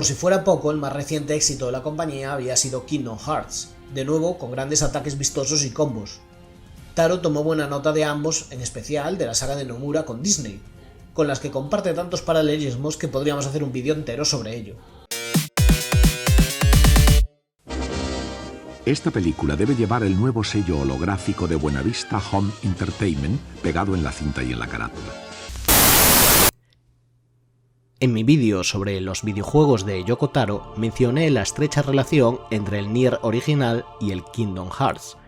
Por si fuera poco, el más reciente éxito de la compañía había sido Kingdom Hearts, de nuevo con grandes ataques vistosos y combos. Taro tomó buena nota de ambos, en especial de la saga de Nomura con Disney, con las que comparte tantos paralelismos que podríamos hacer un vídeo entero sobre ello. Esta película debe llevar el nuevo sello holográfico de Buenavista Home Entertainment pegado en la cinta y en la carátula. En mi vídeo sobre los videojuegos de Yoko Taro mencioné la estrecha relación entre el Nier original y el Kingdom Hearts.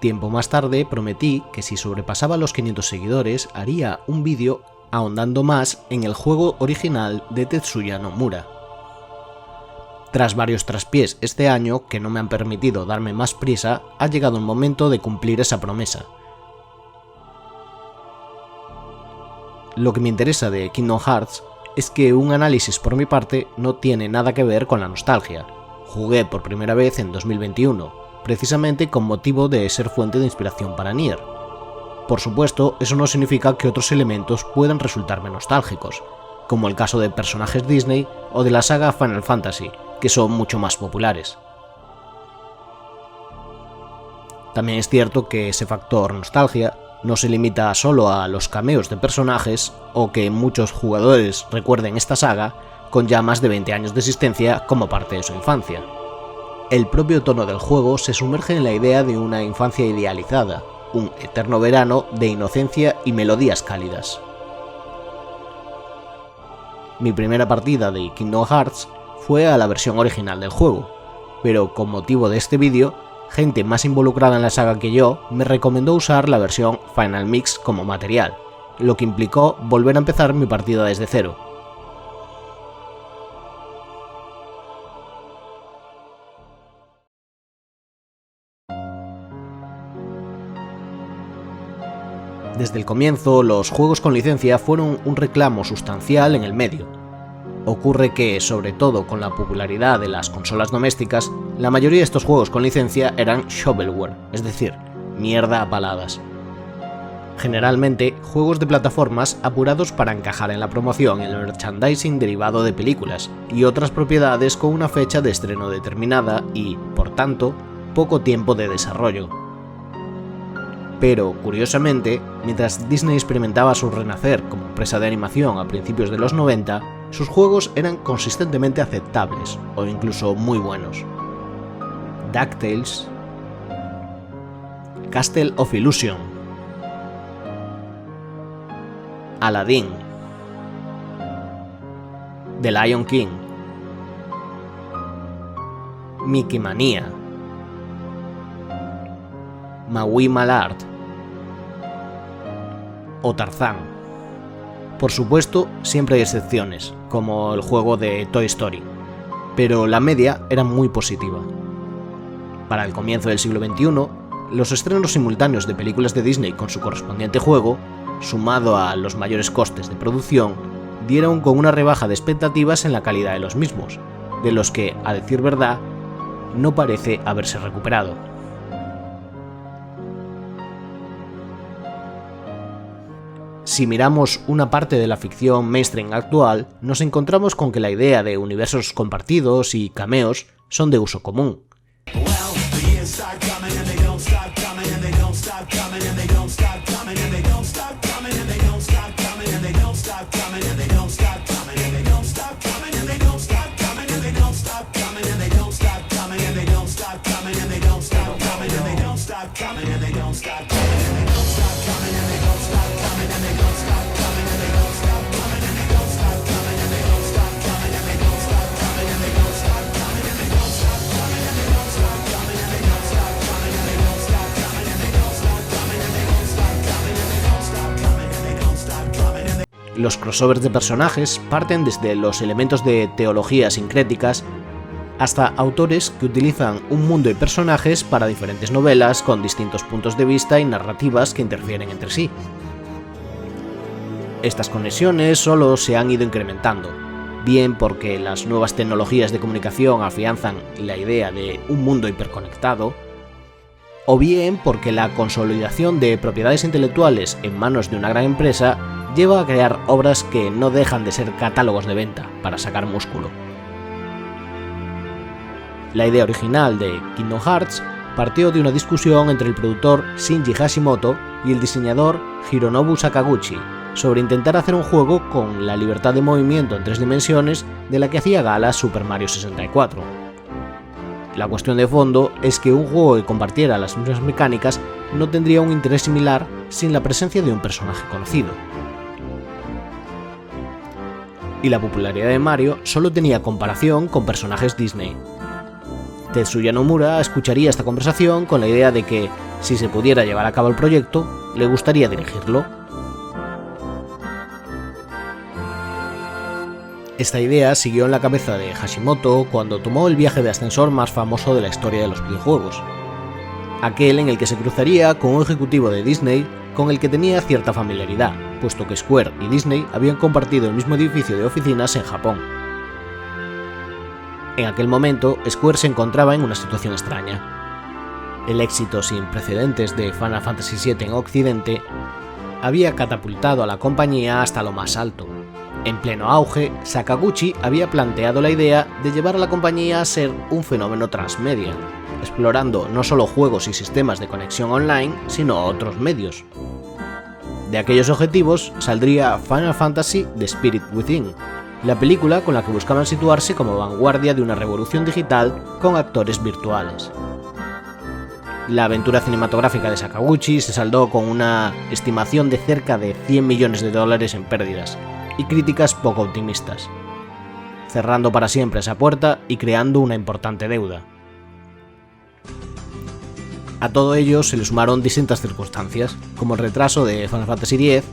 Tiempo más tarde prometí que si sobrepasaba los 500 seguidores haría un vídeo ahondando más en el juego original de Tetsuya Nomura. Tras varios traspiés este año que no me han permitido darme más prisa, ha llegado el momento de cumplir esa promesa. Lo que me interesa de Kingdom Hearts es que un análisis por mi parte no tiene nada que ver con la nostalgia. Jugué por primera vez en 2021, precisamente con motivo de ser fuente de inspiración para Nier. Por supuesto, eso no significa que otros elementos puedan resultarme nostálgicos, como el caso de personajes Disney o de la saga Final Fantasy, que son mucho más populares. También es cierto que ese factor nostalgia no se limita solo a los cameos de personajes o que muchos jugadores recuerden esta saga con ya más de 20 años de existencia como parte de su infancia. El propio tono del juego se sumerge en la idea de una infancia idealizada, un eterno verano de inocencia y melodías cálidas. Mi primera partida de Kingdom Hearts fue a la versión original del juego, pero con motivo de este vídeo, gente más involucrada en la saga que yo me recomendó usar la versión Final Mix como material, lo que implicó volver a empezar mi partida desde cero. Desde el comienzo, los juegos con licencia fueron un reclamo sustancial en el medio. Ocurre que, sobre todo con la popularidad de las consolas domésticas, la mayoría de estos juegos con licencia eran shovelware, es decir, mierda a paladas. Generalmente, juegos de plataformas apurados para encajar en la promoción y el merchandising derivado de películas, y otras propiedades con una fecha de estreno determinada y, por tanto, poco tiempo de desarrollo. Pero, curiosamente, mientras Disney experimentaba su renacer como empresa de animación a principios de los 90, sus juegos eran consistentemente aceptables, o incluso muy buenos. DuckTales, Castle of Illusion, Aladdin, The Lion King, Mickey Mania, Maui Malard o Tarzán. Por supuesto, siempre hay excepciones, como el juego de Toy Story, pero la media era muy positiva. Para el comienzo del siglo XXI, los estrenos simultáneos de películas de Disney con su correspondiente juego, sumado a los mayores costes de producción, dieron con una rebaja de expectativas en la calidad de los mismos, de los que, a decir verdad, no parece haberse recuperado. Si miramos una parte de la ficción mainstream actual, nos encontramos con que la idea de universos compartidos y cameos son de uso común. Los crossovers de personajes parten desde los elementos de teología sincréticas hasta autores que utilizan un mundo y personajes para diferentes novelas con distintos puntos de vista y narrativas que interfieren entre sí. Estas conexiones solo se han ido incrementando, bien porque las nuevas tecnologías de comunicación afianzan la idea de un mundo hiperconectado, o bien porque la consolidación de propiedades intelectuales en manos de una gran empresa lleva a crear obras que no dejan de ser catálogos de venta para sacar músculo. La idea original de Kingdom Hearts partió de una discusión entre el productor Shinji Hashimoto y el diseñador Hironobu Sakaguchi sobre intentar hacer un juego con la libertad de movimiento en 3 dimensiones de la que hacía gala Super Mario 64. La cuestión de fondo es que un juego que compartiera las mismas mecánicas no tendría un interés similar sin la presencia de un personaje conocido. Y la popularidad de Mario solo tenía comparación con personajes Disney. Tetsuya Nomura escucharía esta conversación con la idea de que, si se pudiera llevar a cabo el proyecto, le gustaría dirigirlo. Esta idea siguió en la cabeza de Hashimoto cuando tomó el viaje de ascensor más famoso de la historia de los videojuegos, aquel en el que se cruzaría con un ejecutivo de Disney con el que tenía cierta familiaridad, puesto que Square y Disney habían compartido el mismo edificio de oficinas en Japón. En aquel momento, Square se encontraba en una situación extraña. El éxito sin precedentes de Final Fantasy VII en Occidente había catapultado a la compañía hasta lo más alto. En pleno auge, Sakaguchi había planteado la idea de llevar a la compañía a ser un fenómeno transmedia, explorando no solo juegos y sistemas de conexión online, sino otros medios. De aquellos objetivos saldría Final Fantasy The Spirit Within, la película con la que buscaban situarse como vanguardia de una revolución digital con actores virtuales. La aventura cinematográfica de Sakaguchi se saldó con una estimación de cerca de $100 millones en pérdidas, y críticas poco optimistas, cerrando para siempre esa puerta y creando una importante deuda. A todo ello se le sumaron distintas circunstancias, como el retraso de Final Fantasy X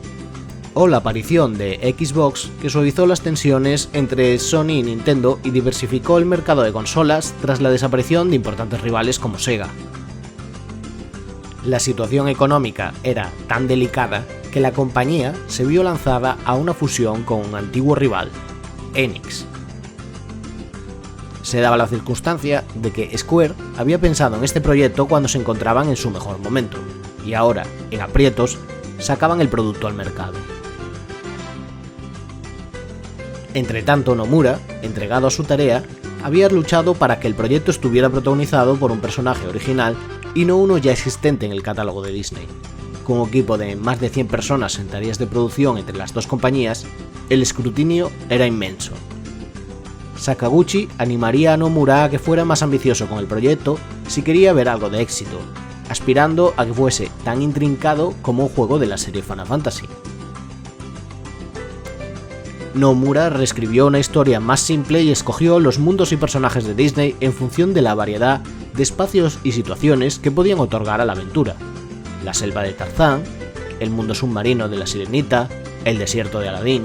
o la aparición de Xbox, que suavizó las tensiones entre Sony y Nintendo y diversificó el mercado de consolas tras la desaparición de importantes rivales como Sega. La situación económica era tan delicada que la compañía se vio lanzada a una fusión con un antiguo rival, Enix. Se daba la circunstancia de que Square había pensado en este proyecto cuando se encontraban en su mejor momento, y ahora, en aprietos, sacaban el producto al mercado. Entretanto, Nomura, entregado a su tarea, había luchado para que el proyecto estuviera protagonizado por un personaje original y no uno ya existente en el catálogo de Disney. Con un equipo de más de 100 personas en tareas de producción entre las dos compañías, el escrutinio era inmenso. Sakaguchi animaría a Nomura a que fuera más ambicioso con el proyecto si quería ver algo de éxito, aspirando a que fuese tan intrincado como un juego de la serie Final Fantasy. Nomura reescribió una historia más simple y escogió los mundos y personajes de Disney en función de la variedad de espacios y situaciones que podían otorgar a la aventura. La selva de Tarzán, el mundo submarino de la Sirenita, el desierto de Aladín.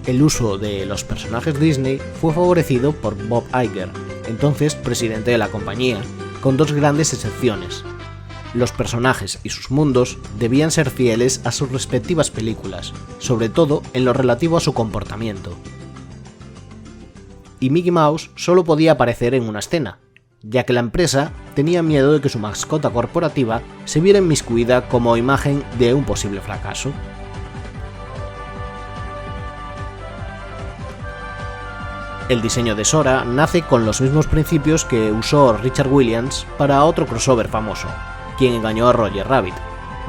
El uso de los personajes Disney fue favorecido por Bob Iger, entonces presidente de la compañía, con dos grandes excepciones. Los personajes y sus mundos debían ser fieles a sus respectivas películas, sobre todo en lo relativo a su comportamiento. Y Mickey Mouse solo podía aparecer en una escena, ya que la empresa tenía miedo de que su mascota corporativa se viera inmiscuida como imagen de un posible fracaso. El diseño de Sora nace con los mismos principios que usó Richard Williams para otro crossover famoso, Quien engañó a Roger Rabbit,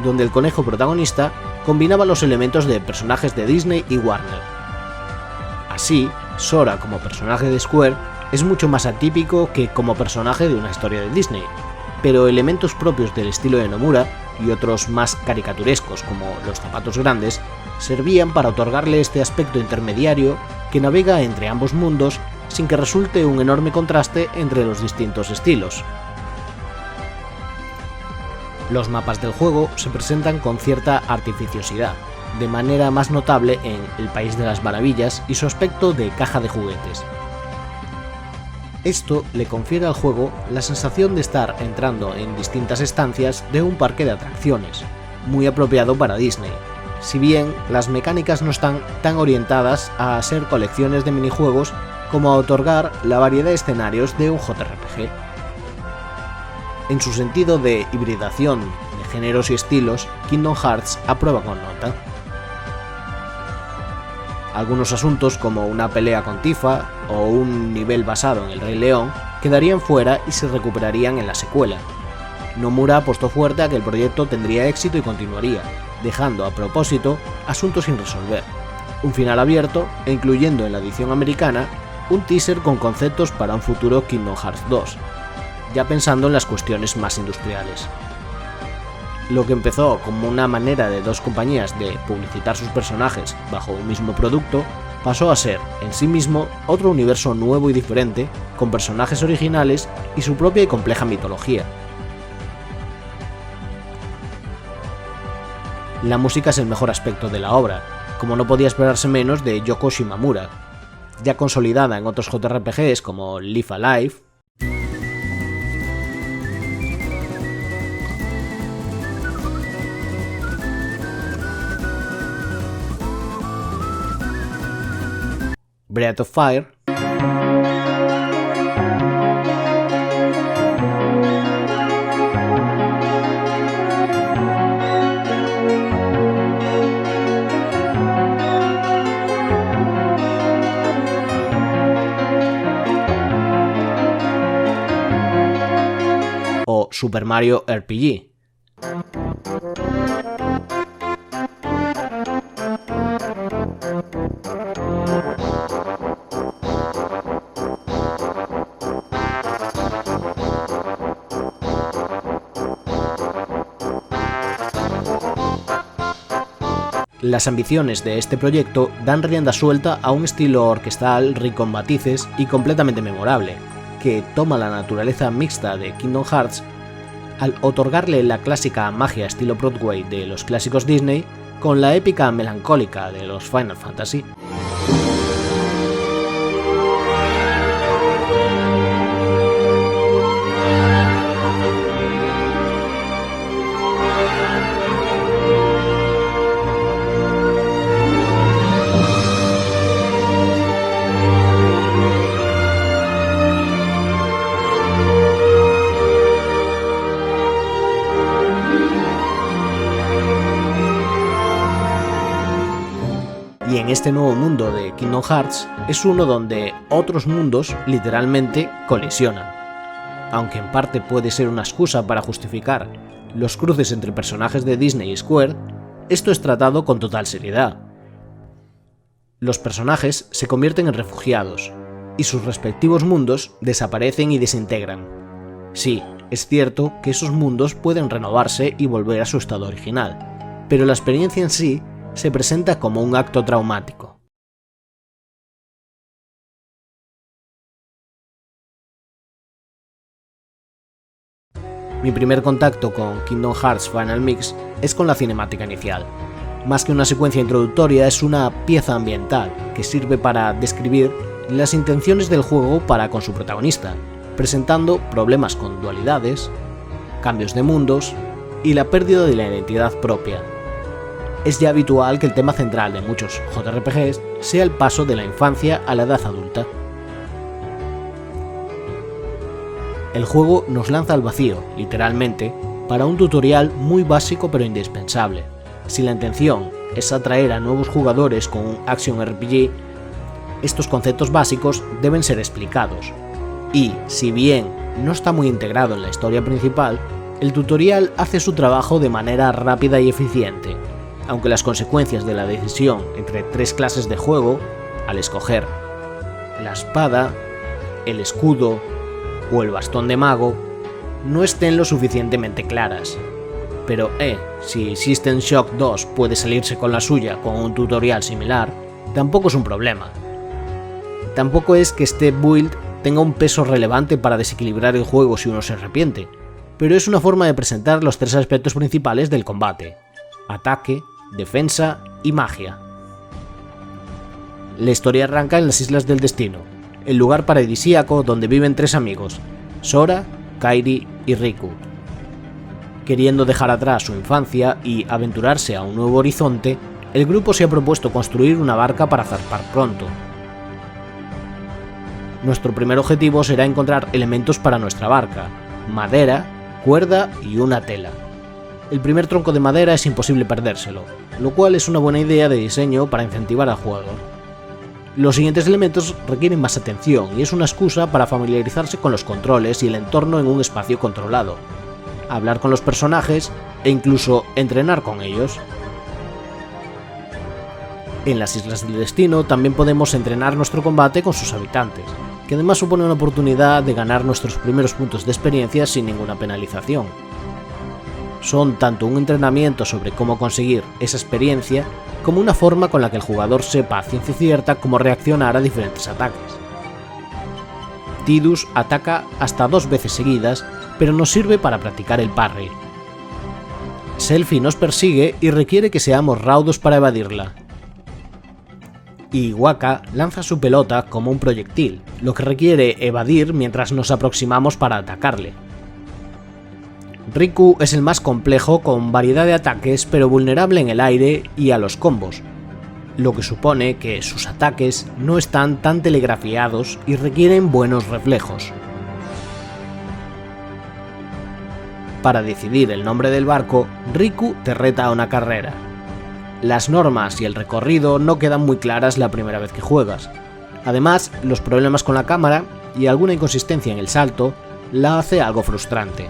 donde el conejo protagonista combinaba los elementos de personajes de Disney y Warner. Así, Sora como personaje de Square es mucho más atípico que como personaje de una historia de Disney, pero elementos propios del estilo de Nomura y otros más caricaturescos como los zapatos grandes servían para otorgarle este aspecto intermediario que navega entre ambos mundos sin que resulte un enorme contraste entre los distintos estilos. Los mapas del juego se presentan con cierta artificiosidad, de manera más notable en El País de las Maravillas y su aspecto de caja de juguetes. Esto le confiere al juego la sensación de estar entrando en distintas estancias de un parque de atracciones, muy apropiado para Disney, si bien las mecánicas no están tan orientadas a ser colecciones de minijuegos como a otorgar la variedad de escenarios de un JRPG. En su sentido de hibridación de géneros y estilos, Kingdom Hearts aprueba con nota. Algunos asuntos como una pelea con Tifa o un nivel basado en el Rey León quedarían fuera y se recuperarían en la secuela. Nomura apostó fuerte a que el proyecto tendría éxito y continuaría, dejando a propósito asuntos sin resolver, un final abierto e incluyendo en la edición americana un teaser con conceptos para un futuro Kingdom Hearts 2, ya pensando en las cuestiones más industriales. Lo que empezó como una manera de dos compañías de publicitar sus personajes bajo un mismo producto, pasó a ser, en sí mismo, otro universo nuevo y diferente, con personajes originales y su propia y compleja mitología. La música es el mejor aspecto de la obra, como no podía esperarse menos de Yoko Shimomura, ya consolidada en otros JRPGs como Live Alive, Breath of Fire o Super Mario RPG. Las ambiciones de este proyecto dan rienda suelta a un estilo orquestal rico en matices y completamente memorable, que toma la naturaleza mixta de Kingdom Hearts al otorgarle la clásica magia estilo Broadway de los clásicos Disney con la épica melancólica de los Final Fantasy. Y en este nuevo mundo de Kingdom Hearts es uno donde otros mundos literalmente colisionan. Aunque en parte puede ser una excusa para justificar los cruces entre personajes de Disney y Square, esto es tratado con total seriedad. Los personajes se convierten en refugiados, y sus respectivos mundos desaparecen y desintegran. Sí, es cierto que esos mundos pueden renovarse y volver a su estado original, pero la experiencia en sí se presenta como un acto traumático. Mi primer contacto con Kingdom Hearts Final Mix es con la cinemática inicial. Más que una secuencia introductoria, es una pieza ambiental que sirve para describir las intenciones del juego para con su protagonista, presentando problemas con dualidades, cambios de mundos y la pérdida de la identidad propia. Es ya habitual que el tema central de muchos JRPGs sea el paso de la infancia a la edad adulta. El juego nos lanza al vacío, literalmente, para un tutorial muy básico pero indispensable. Si la intención es atraer a nuevos jugadores con un Action RPG, estos conceptos básicos deben ser explicados. Y, si bien no está muy integrado en la historia principal, el tutorial hace su trabajo de manera rápida y eficiente, aunque las consecuencias de la decisión entre tres clases de juego, al escoger la espada, el escudo o el bastón de mago, no estén lo suficientemente claras. Pero si System Shock 2 puede salirse con la suya con un tutorial similar, tampoco es un problema. Tampoco es que este build tenga un peso relevante para desequilibrar el juego si uno se arrepiente, pero es una forma de presentar los tres aspectos principales del combate: ataque, defensa y magia. La historia arranca en las Islas del Destino, el lugar paradisíaco donde viven tres amigos, Sora, Kairi y Riku. Queriendo dejar atrás su infancia y aventurarse a un nuevo horizonte, el grupo se ha propuesto construir una barca para zarpar pronto. Nuestro primer objetivo será encontrar elementos para nuestra barca: madera, cuerda y una tela. El primer tronco de madera es imposible perdérselo, lo cual es una buena idea de diseño para incentivar al jugador. Los siguientes elementos requieren más atención y es una excusa para familiarizarse con los controles y el entorno en un espacio controlado, hablar con los personajes e incluso entrenar con ellos. En las Islas del Destino también podemos entrenar nuestro combate con sus habitantes, que además supone una oportunidad de ganar nuestros primeros puntos de experiencia sin ninguna penalización. Son tanto un entrenamiento sobre cómo conseguir esa experiencia como una forma con la que el jugador sepa a ciencia cierta cómo reaccionar a diferentes ataques. Tidus ataca hasta 2 veces seguidas, pero nos sirve para practicar el parry. Selphie nos persigue y requiere que seamos raudos para evadirla. Y Wakka lanza su pelota como un proyectil, lo que requiere evadir mientras nos aproximamos para atacarle. Riku es el más complejo, con variedad de ataques pero vulnerable en el aire y a los combos, lo que supone que sus ataques no están tan telegrafiados y requieren buenos reflejos. Para decidir el nombre del barco, Riku te reta a una carrera. Las normas y el recorrido no quedan muy claras la primera vez que juegas. Además, los problemas con la cámara y alguna inconsistencia en el salto la hace algo frustrante.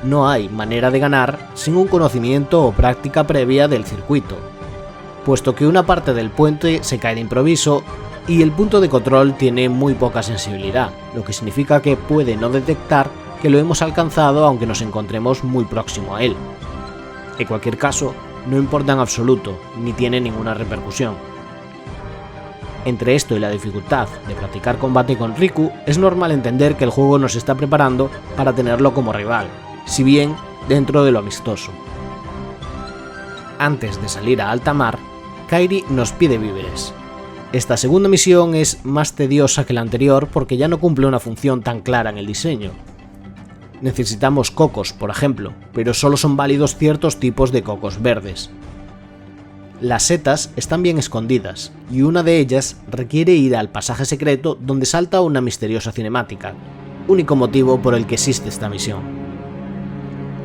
No hay manera de ganar sin un conocimiento o práctica previa del circuito, puesto que una parte del puente se cae de improviso y el punto de control tiene muy poca sensibilidad, lo que significa que puede no detectar que lo hemos alcanzado aunque nos encontremos muy próximo a él. En cualquier caso, no importa en absoluto, ni tiene ninguna repercusión. Entre esto y la dificultad de practicar combate con Riku, es normal entender que el juego nos está preparando para tenerlo como rival, si bien dentro de lo amistoso. Antes de salir a alta mar, Kairi nos pide víveres. Esta segunda misión es más tediosa que la anterior porque ya no cumple una función tan clara en el diseño. Necesitamos cocos, por ejemplo, pero solo son válidos ciertos tipos de cocos verdes. Las setas están bien escondidas, y una de ellas requiere ir al pasaje secreto donde salta una misteriosa cinemática, único motivo por el que existe esta misión.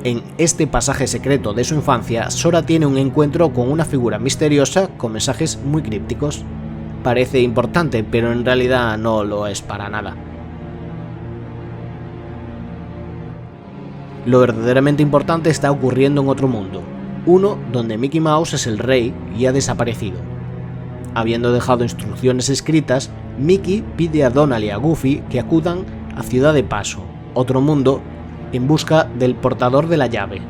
En este pasaje secreto de su infancia, Sora tiene un encuentro con una figura misteriosa con mensajes muy crípticos. Parece importante, pero en realidad no lo es para nada. Lo verdaderamente importante está ocurriendo en otro mundo, uno donde Mickey Mouse es el rey y ha desaparecido. Habiendo dejado instrucciones escritas, Mickey pide a Donald y a Goofy que acudan a Ciudad de Paso, otro mundo, en busca del portador de la llave.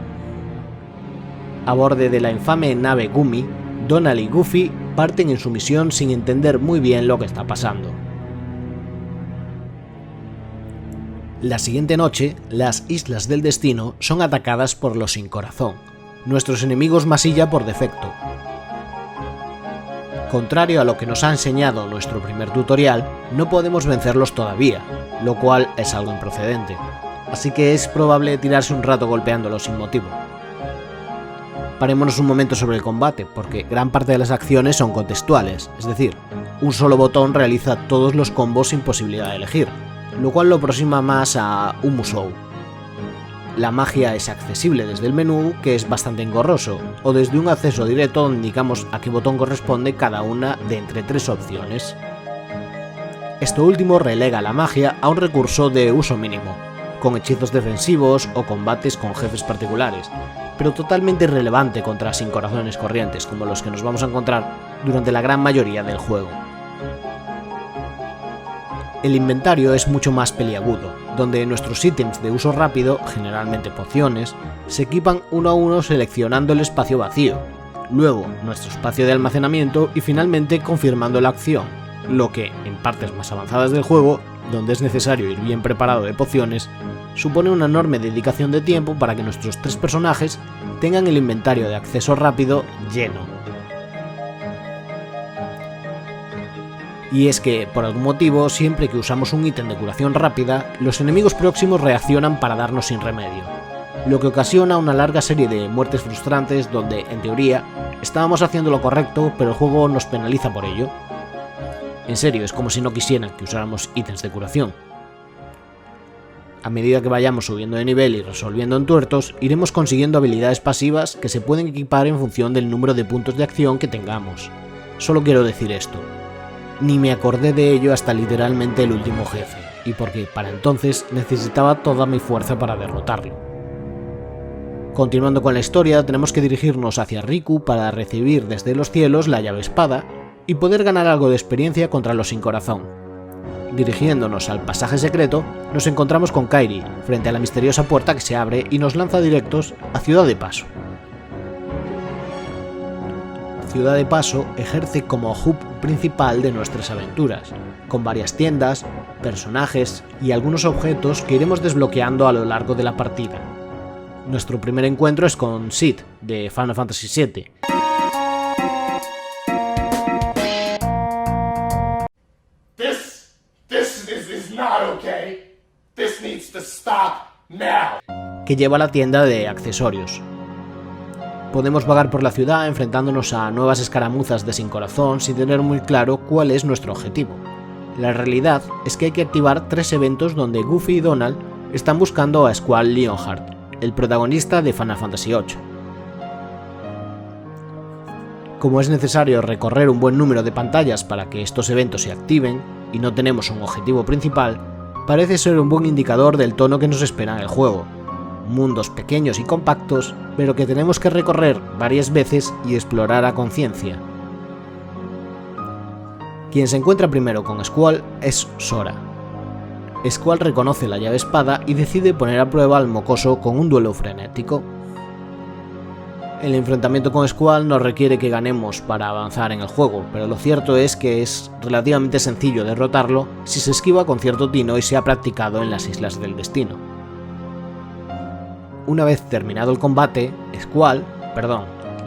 A bordo de la infame nave Gumi, Donald y Goofy parten en su misión sin entender muy bien lo que está pasando. La siguiente noche, las Islas del Destino son atacadas por los Sin Corazón, nuestros enemigos masilla por defecto. Contrario a lo que nos ha enseñado nuestro primer tutorial, no podemos vencerlos todavía, lo cual es algo improcedente, así que es probable tirarse un rato golpeándolos sin motivo. Parémonos un momento sobre el combate, porque gran parte de las acciones son contextuales, es decir, un solo botón realiza todos los combos sin posibilidad de elegir, lo cual lo aproxima más a un Musou. La magia es accesible desde el menú, que es bastante engorroso, o desde un acceso directo donde indicamos a qué botón corresponde cada una de entre 3 opciones. Esto último relega la magia a un recurso de uso mínimo, con hechizos defensivos o combates con jefes particulares, pero totalmente irrelevante contra Sin Corazones corrientes como los que nos vamos a encontrar durante la gran mayoría del juego. El inventario es mucho más peliagudo, donde nuestros ítems de uso rápido, generalmente pociones, se equipan uno a uno seleccionando el espacio vacío, luego nuestro espacio de almacenamiento y finalmente confirmando la acción, lo que, en partes más avanzadas del juego, donde es necesario ir bien preparado de pociones, supone una enorme dedicación de tiempo para que nuestros 3 personajes tengan el inventario de acceso rápido lleno. Y es que, por algún motivo, siempre que usamos un ítem de curación rápida, los enemigos próximos reaccionan para darnos sin remedio, lo que ocasiona una larga serie de muertes frustrantes donde, en teoría, estábamos haciendo lo correcto, pero el juego nos penaliza por ello. En serio, es como si no quisieran que usáramos ítems de curación. A medida que vayamos subiendo de nivel y resolviendo entuertos, iremos consiguiendo habilidades pasivas que se pueden equipar en función del número de puntos de acción que tengamos. Solo quiero decir esto. Ni me acordé de ello hasta literalmente el último jefe, y porque para entonces necesitaba toda mi fuerza para derrotarlo. Continuando con la historia, tenemos que dirigirnos hacia Riku para recibir desde los cielos la llave espada y poder ganar algo de experiencia contra los sin corazón. Dirigiéndonos al pasaje secreto, nos encontramos con Kairi, frente a la misteriosa puerta que se abre y nos lanza directos a Ciudad de Paso. Ciudad de Paso ejerce como hub principal de nuestras aventuras, con varias tiendas, personajes y algunos objetos que iremos desbloqueando a lo largo de la partida. Nuestro primer encuentro es con Sid, de Final Fantasy VII. Que lleva a la tienda de accesorios. Podemos vagar por la ciudad enfrentándonos a nuevas escaramuzas de sin corazón sin tener muy claro cuál es nuestro objetivo. La realidad es que hay que activar 3 eventos donde Goofy y Donald están buscando a Squall Lionheart, el protagonista de Final Fantasy VIII. Como es necesario recorrer un buen número de pantallas para que estos eventos se activen y no tenemos un objetivo principal, parece ser un buen indicador del tono que nos espera en el juego. Mundos pequeños y compactos, pero que tenemos que recorrer varias veces y explorar a conciencia. Quien se encuentra primero con Squall es Sora. Squall reconoce la llave espada y decide poner a prueba al mocoso con un duelo frenético. El enfrentamiento con Squall no requiere que ganemos para avanzar en el juego, pero lo cierto es que es relativamente sencillo derrotarlo si se esquiva con cierto tino y se ha practicado en las Islas del Destino. Una vez terminado el combate,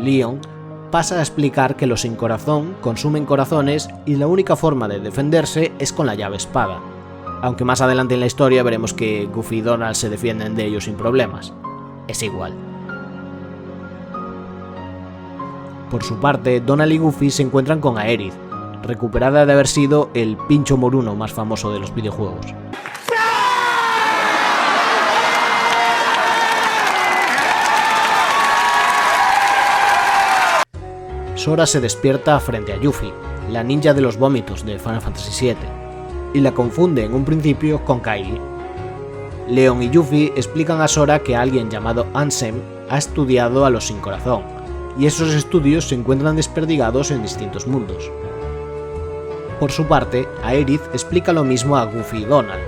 Leon, pasa a explicar que los sin corazón consumen corazones y la única forma de defenderse es con la llave espada, aunque más adelante en la historia veremos que Goofy y Donald se defienden de ellos sin problemas. Es igual. Por su parte, Donald y Goofy se encuentran con Aerith, recuperada de haber sido el pincho moruno más famoso de los videojuegos. Sora se despierta frente a Yuffie, la ninja de los vómitos de Final Fantasy VII, y la confunde en un principio con Kairi. Leon y Yuffie explican a Sora que alguien llamado Ansem ha estudiado a los sin corazón, y esos estudios se encuentran desperdigados en distintos mundos. Por su parte, Aerith explica lo mismo a Goofy y Donald.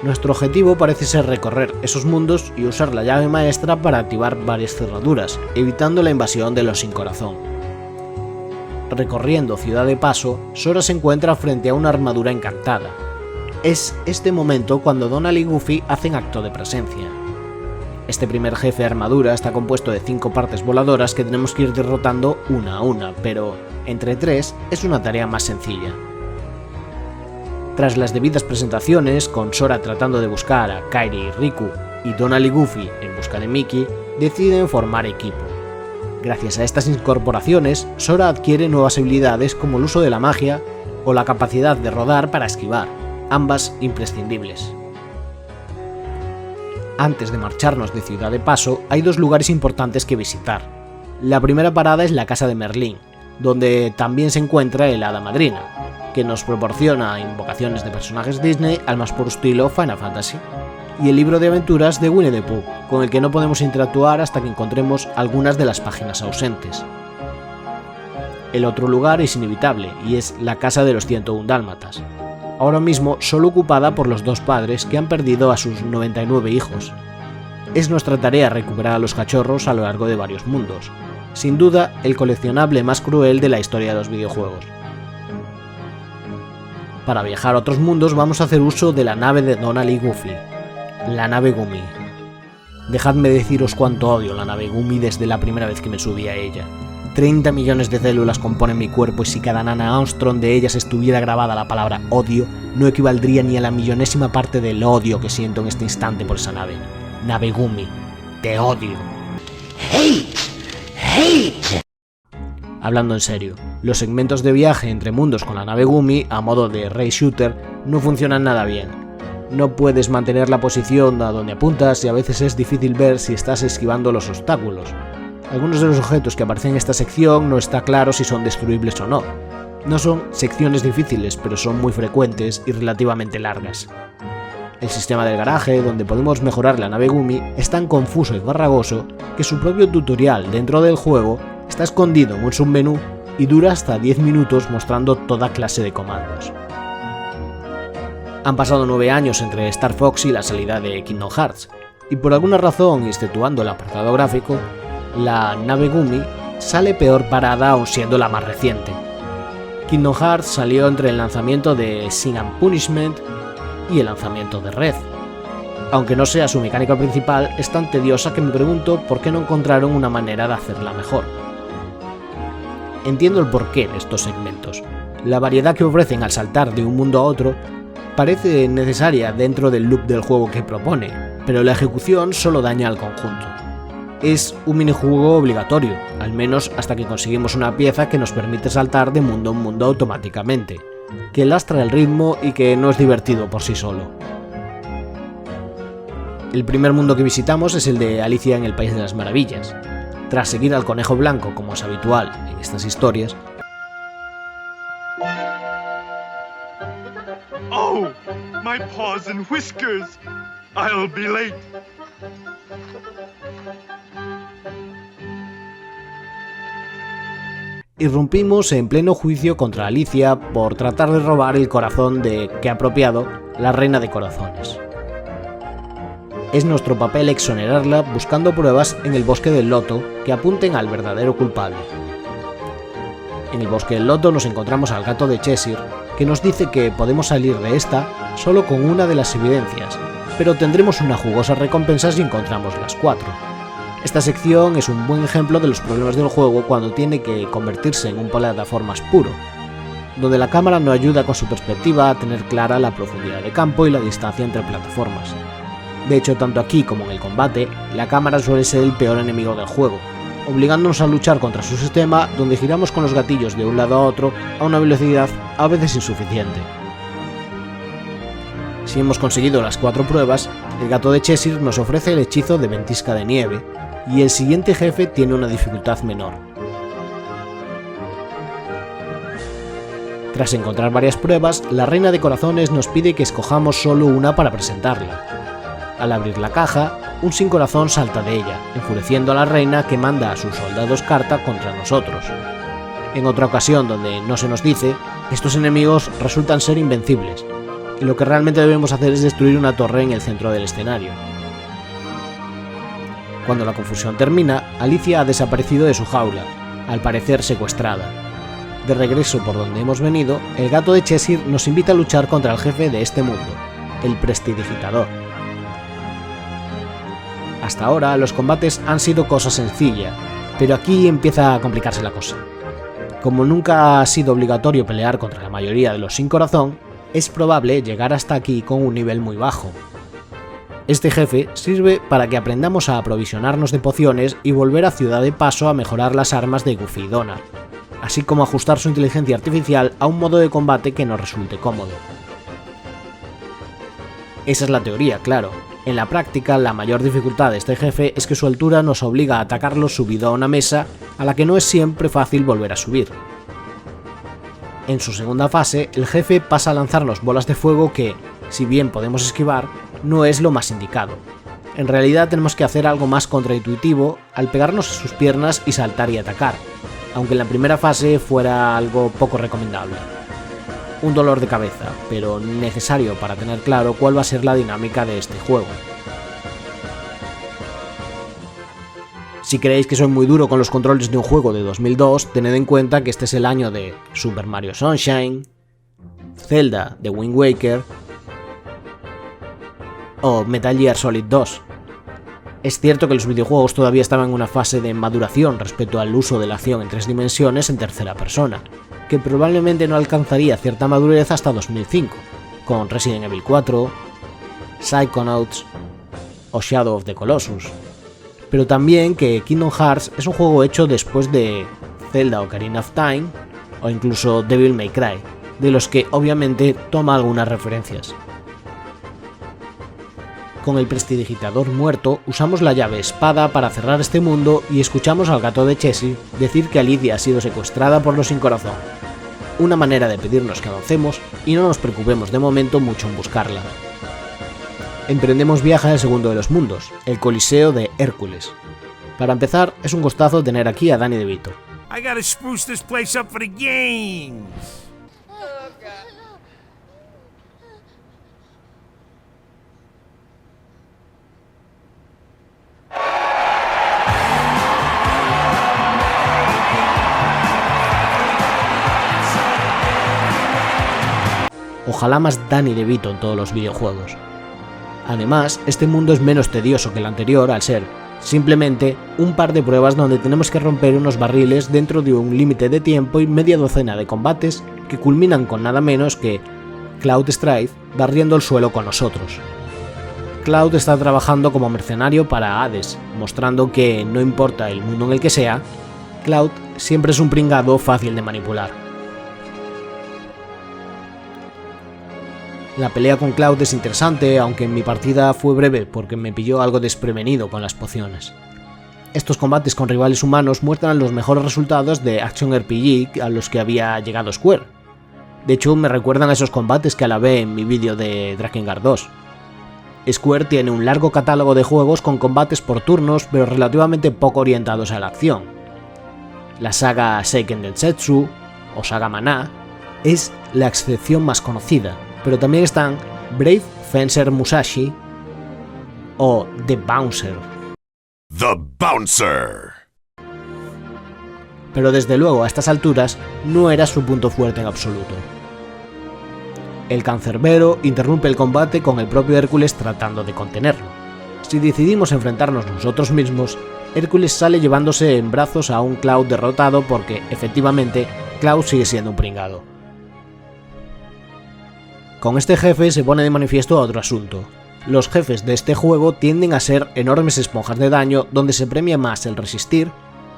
Nuestro objetivo parece ser recorrer esos mundos y usar la llave maestra para activar varias cerraduras, evitando la invasión de los sin corazón. Recorriendo Ciudad de Paso, Sora se encuentra frente a una armadura encantada. Es este momento cuando Donald y Goofy hacen acto de presencia. Este primer jefe de armadura está compuesto de 5 partes voladoras que tenemos que ir derrotando una a una, pero entre 3 es una tarea más sencilla. Tras las debidas presentaciones, con Sora tratando de buscar a Kairi y Riku y Donald y Goofy en busca de Mickey, deciden formar equipo. Gracias a estas incorporaciones, Sora adquiere nuevas habilidades como el uso de la magia o la capacidad de rodar para esquivar, ambas imprescindibles. Antes de marcharnos de Ciudad de Paso, hay 2 lugares importantes que visitar. La primera parada es la casa de Merlín, donde también se encuentra el Hada Madrina, que nos proporciona invocaciones de personajes Disney al más puro estilo Final Fantasy, y el libro de aventuras de Winnie the Pooh, con el que no podemos interactuar hasta que encontremos algunas de las páginas ausentes. El otro lugar es inevitable, y es la casa de los 101 dálmatas, ahora mismo solo ocupada por los 2 padres que han perdido a sus 99 hijos. Es nuestra tarea recuperar a los cachorros a lo largo de varios mundos, sin duda el coleccionable más cruel de la historia de los videojuegos. Para viajar a otros mundos vamos a hacer uso de la nave de Donald y Goofy, la nave Gumi. Dejadme deciros cuánto odio la nave Gumi desde la primera vez que me subí a ella. 30 millones de células componen mi cuerpo y si cada nana Armstrong de ellas estuviera grabada la palabra odio, no equivaldría ni a la millonésima parte del odio que siento en este instante por esa nave. Nave Gumi, te odio. Hate. Hablando en serio, los segmentos de viaje entre mundos con la nave Gumi, a modo de Ray Shooter, no funcionan nada bien. No puedes mantener la posición a donde apuntas y a veces es difícil ver si estás esquivando los obstáculos. Algunos de los objetos que aparecen en esta sección no está claro si son destruibles o no. No son secciones difíciles, pero son muy frecuentes y relativamente largas. El sistema del garaje, donde podemos mejorar la nave Gumi, es tan confuso y farragoso que su propio tutorial dentro del juego está escondido en un submenú y dura hasta 10 minutos mostrando toda clase de comandos. Han pasado 9 años entre Star Fox y la salida de Kingdom Hearts, y por alguna razón, exceptuando el apartado gráfico, la nave Gumi sale peor parada aun siendo la más reciente. Kingdom Hearts salió entre el lanzamiento de Sin and Punishment y el lanzamiento de Red. Aunque no sea su mecánica principal, es tan tediosa que me pregunto por qué no encontraron una manera de hacerla mejor. Entiendo el porqué de estos segmentos. La variedad que ofrecen al saltar de un mundo a otro parece necesaria dentro del loop del juego que propone, pero la ejecución solo daña al conjunto. Es un minijuego obligatorio, al menos hasta que conseguimos una pieza que nos permite saltar de mundo en mundo automáticamente, que lastra el ritmo y que no es divertido por sí solo. El primer mundo que visitamos es el de Alicia en el País de las Maravillas. Tras seguir al conejo blanco, como es habitual en estas historias, Oh, my paws and whiskers! I'll be late. irrumpimos en pleno juicio contra Alicia por tratar de robar el corazón de, que ha apropiado, la Reina de Corazones. Es nuestro papel exonerarla buscando pruebas en el Bosque del Loto que apunten al verdadero culpable. En el Bosque del Loto nos encontramos al gato de Cheshire, que nos dice que podemos salir de esta solo con una de las evidencias, pero tendremos una jugosa recompensa si encontramos las 4. Esta sección es un buen ejemplo de los problemas del juego cuando tiene que convertirse en un plataformas puro, donde la cámara no ayuda con su perspectiva a tener clara la profundidad de campo y la distancia entre plataformas. De hecho, tanto aquí como en el combate, la cámara suele ser el peor enemigo del juego, obligándonos a luchar contra su sistema donde giramos con los gatillos de un lado a otro a una velocidad a veces insuficiente. Si hemos conseguido las 4 pruebas, el gato de Cheshire nos ofrece el hechizo de ventisca de nieve, y el siguiente jefe tiene una dificultad menor. Tras encontrar varias pruebas, la Reina de Corazones nos pide que escojamos solo una para presentarla. Al abrir la caja, un sin corazón salta de ella, enfureciendo a la reina que manda a sus soldados carta contra nosotros. En otra ocasión donde no se nos dice, estos enemigos resultan ser invencibles, y lo que realmente debemos hacer es destruir una torre en el centro del escenario. Cuando la confusión termina, Alicia ha desaparecido de su jaula, al parecer secuestrada. De regreso por donde hemos venido, el gato de Cheshire nos invita a luchar contra el jefe de este mundo, el Prestidigitador. Hasta ahora los combates han sido cosa sencilla, pero aquí empieza a complicarse la cosa. Como nunca ha sido obligatorio pelear contra la mayoría de los sin corazón, es probable llegar hasta aquí con un nivel muy bajo. Este jefe sirve para que aprendamos a aprovisionarnos de pociones y volver a Ciudad de Paso a mejorar las armas de Goofy y Donald, así como ajustar su inteligencia artificial a un modo de combate que nos resulte cómodo. Esa es la teoría, claro. En la práctica, la mayor dificultad de este jefe es que su altura nos obliga a atacarlo subido a una mesa a la que no es siempre fácil volver a subir. En su segunda fase, el jefe pasa a lanzarnos bolas de fuego que, si bien podemos esquivar, no es lo más indicado. En realidad tenemos que hacer algo más contraintuitivo al pegarnos a sus piernas y saltar y atacar, aunque en la primera fase fuera algo poco recomendable. Un dolor de cabeza, pero necesario para tener claro cuál va a ser la dinámica de este juego. Si creéis que soy muy duro con los controles de un juego de 2002, tened en cuenta que este es el año de Super Mario Sunshine, Zelda de Wind Waker o Metal Gear Solid 2. Es cierto que los videojuegos todavía estaban en una fase de maduración respecto al uso de la acción en 3 dimensiones en tercera persona, que probablemente no alcanzaría cierta madurez hasta 2005, con Resident Evil 4, Psychonauts o Shadow of the Colossus, pero también que Kingdom Hearts es un juego hecho después de Zelda Ocarina of Time o incluso Devil May Cry, de los que obviamente toma algunas referencias. con el prestidigitador muerto, usamos la llave espada para cerrar este mundo y escuchamos al gato de Chessie decir que Alicia ha sido secuestrada por los Sin Corazón. Una manera de pedirnos que avancemos y no nos preocupemos de momento mucho en buscarla. Emprendemos viaje al segundo de los mundos, el Coliseo de Hércules. Para empezar, es un gustazo tener aquí a Danny DeVito. I gotta spruce this place up for the games. Ojalá más Danny DeVito en todos los videojuegos. Además, este mundo es menos tedioso que el anterior al ser, simplemente, un par de pruebas donde tenemos que romper unos barriles dentro de un límite de tiempo y media docena de combates que culminan con nada menos que Cloud Strife barriendo el suelo con nosotros. Cloud está trabajando como mercenario para Hades, mostrando que, no importa el mundo en el que sea, Cloud siempre es un pringado fácil de manipular. La pelea con Cloud es interesante, aunque en mi partida fue breve porque me pilló algo desprevenido con las pociones. Estos combates con rivales humanos muestran los mejores resultados de Action RPG a los que había llegado Square. De hecho, me recuerdan a esos combates que alabé en mi vídeo de Drakengard 2. Square tiene un largo catálogo de juegos con combates por turnos, pero relativamente poco orientados a la acción. La saga Seiken Densetsu, o saga Maná, es la excepción más conocida, pero también están Brave Fencer Musashi o The Bouncer. The Bouncer. Pero desde luego a estas alturas no era su punto fuerte en absoluto. El cancerbero interrumpe el combate con el propio Hércules tratando de contenerlo. Si decidimos enfrentarnos nosotros mismos, Hércules sale llevándose en brazos a un Cloud derrotado porque, efectivamente, Cloud sigue siendo un pringado. Con este jefe se pone de manifiesto otro asunto. Los jefes de este juego tienden a ser enormes esponjas de daño donde se premia más el resistir,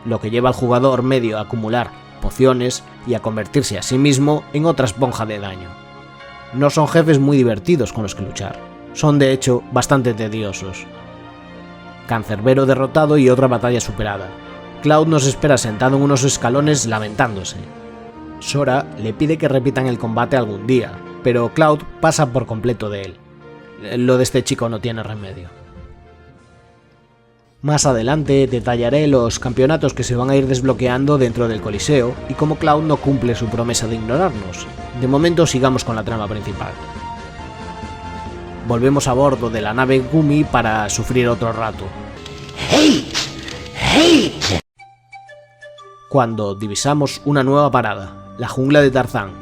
lo que lleva al jugador medio a acumular pociones y a convertirse a sí mismo en otra esponja de daño. No son jefes muy divertidos con los que luchar, son de hecho bastante tediosos. Cancerbero derrotado y otra batalla superada. Cloud nos espera sentado en unos escalones lamentándose. Sora le pide que repitan el combate algún día, pero Cloud pasa por completo de él. Lo de este chico no tiene remedio. Más adelante detallaré los campeonatos que se van a ir desbloqueando dentro del Coliseo y cómo Cloud no cumple su promesa de ignorarnos. De momento sigamos con la trama principal. Volvemos a bordo de la nave Gumi para sufrir otro rato. Cuando divisamos una nueva parada, la jungla de Tarzán.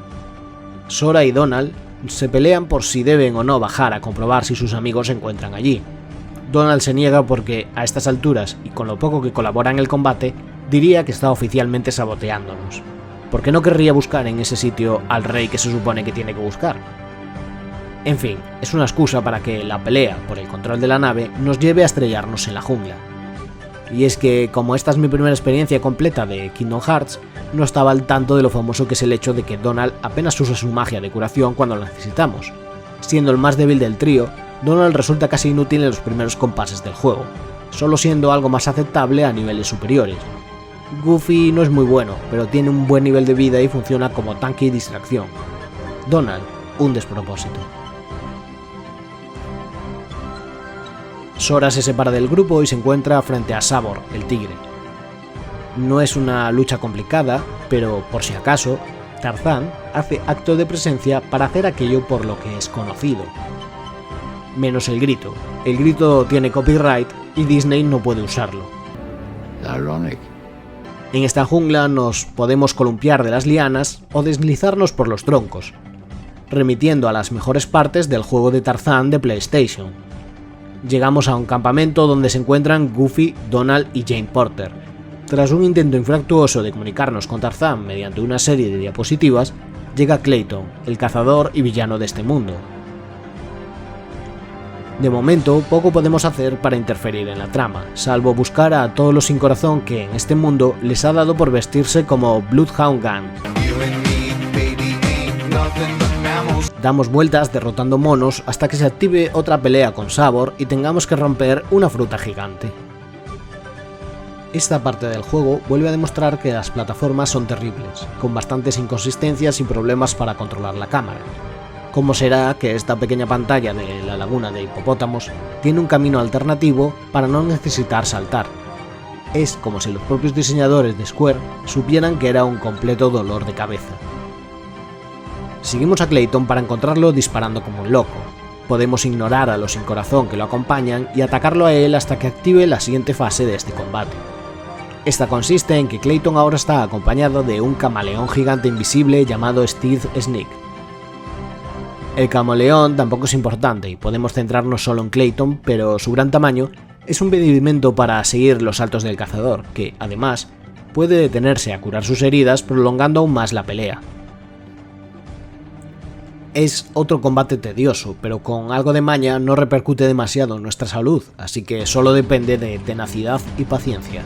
Sora y Donald se pelean por si deben o no bajar a comprobar si sus amigos se encuentran allí. Donald se niega porque, a estas alturas y con lo poco que colabora en el combate, diría que está oficialmente saboteándonos, porque no querría buscar en ese sitio al rey que se supone que tiene que buscar. En fin, es una excusa para que la pelea por el control de la nave nos lleve a estrellarnos en la jungla. Y es que, como esta es mi primera experiencia completa de Kingdom Hearts, no estaba al tanto de lo famoso que es el hecho de que Donald apenas usa su magia de curación cuando la necesitamos. Siendo el más débil del trío, Donald resulta casi inútil en los primeros compases del juego, solo siendo algo más aceptable a niveles superiores. Goofy no es muy bueno, pero tiene un buen nivel de vida y funciona como tanque y distracción. Donald, un despropósito. Sora se separa del grupo y se encuentra frente a Sabor, el tigre. No es una lucha complicada, pero por si acaso, Tarzán hace acto de presencia para hacer aquello por lo que es conocido. Menos el grito. El grito tiene copyright y Disney no puede usarlo. Ironic. En esta jungla nos podemos columpiar de las lianas o deslizarnos por los troncos, remitiendo a las mejores partes del juego de Tarzán de PlayStation. Llegamos a un campamento donde se encuentran Goofy, Donald y Jane Porter. Tras un intento infructuoso de comunicarnos con Tarzán mediante una serie de diapositivas, llega Clayton, el cazador y villano de este mundo. De momento, poco podemos hacer para interferir en la trama, salvo buscar a todos los sin corazón que en este mundo les ha dado por vestirse como Bloodhound Gang. Damos vueltas derrotando monos hasta que se active otra pelea con Sabor y tengamos que romper una fruta gigante. Esta parte del juego vuelve a demostrar que las plataformas son terribles, con bastantes inconsistencias y problemas para controlar la cámara. ¿Cómo será que esta pequeña pantalla de la laguna de hipopótamos tiene un camino alternativo para no necesitar saltar? Es como si los propios diseñadores de Square supieran que era un completo dolor de cabeza. Seguimos a Clayton para encontrarlo disparando como un loco. Podemos ignorar a los sin corazón que lo acompañan y atacarlo a él hasta que active la siguiente fase de este combate. Esta consiste en que Clayton ahora está acompañado de un camaleón gigante invisible llamado Steve Sneak. El camaleón tampoco es importante y podemos centrarnos solo en Clayton, pero su gran tamaño es un impedimento para seguir los saltos del cazador, que, además, puede detenerse a curar sus heridas prolongando aún más la pelea. Es otro combate tedioso, pero con algo de maña no repercute demasiado en nuestra salud, así que solo depende de tenacidad y paciencia.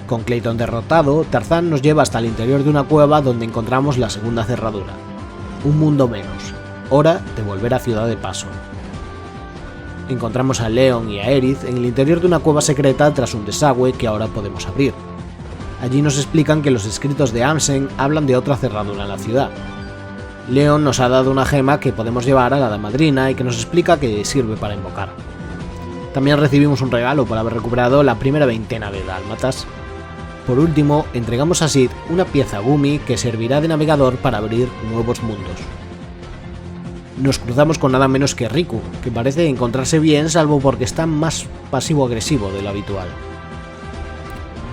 Con Clayton derrotado, Tarzán nos lleva hasta el interior de una cueva donde encontramos la segunda cerradura. Un mundo menos. Hora de volver a Ciudad de Paso. Encontramos a Leon y a Aerith en el interior de una cueva secreta tras un desagüe que ahora podemos abrir. Allí nos explican que los escritos de Amsen hablan de otra cerradura en la ciudad. Leon nos ha dado una gema que podemos llevar a la Hada Madrina y que nos explica que sirve para invocar. También recibimos un regalo por haber recuperado la primera veintena de dálmatas. Por último, entregamos a Sid una pieza Gumi que servirá de navegador para abrir nuevos mundos. Nos cruzamos con nada menos que Riku, que parece encontrarse bien salvo porque está más pasivo-agresivo de lo habitual.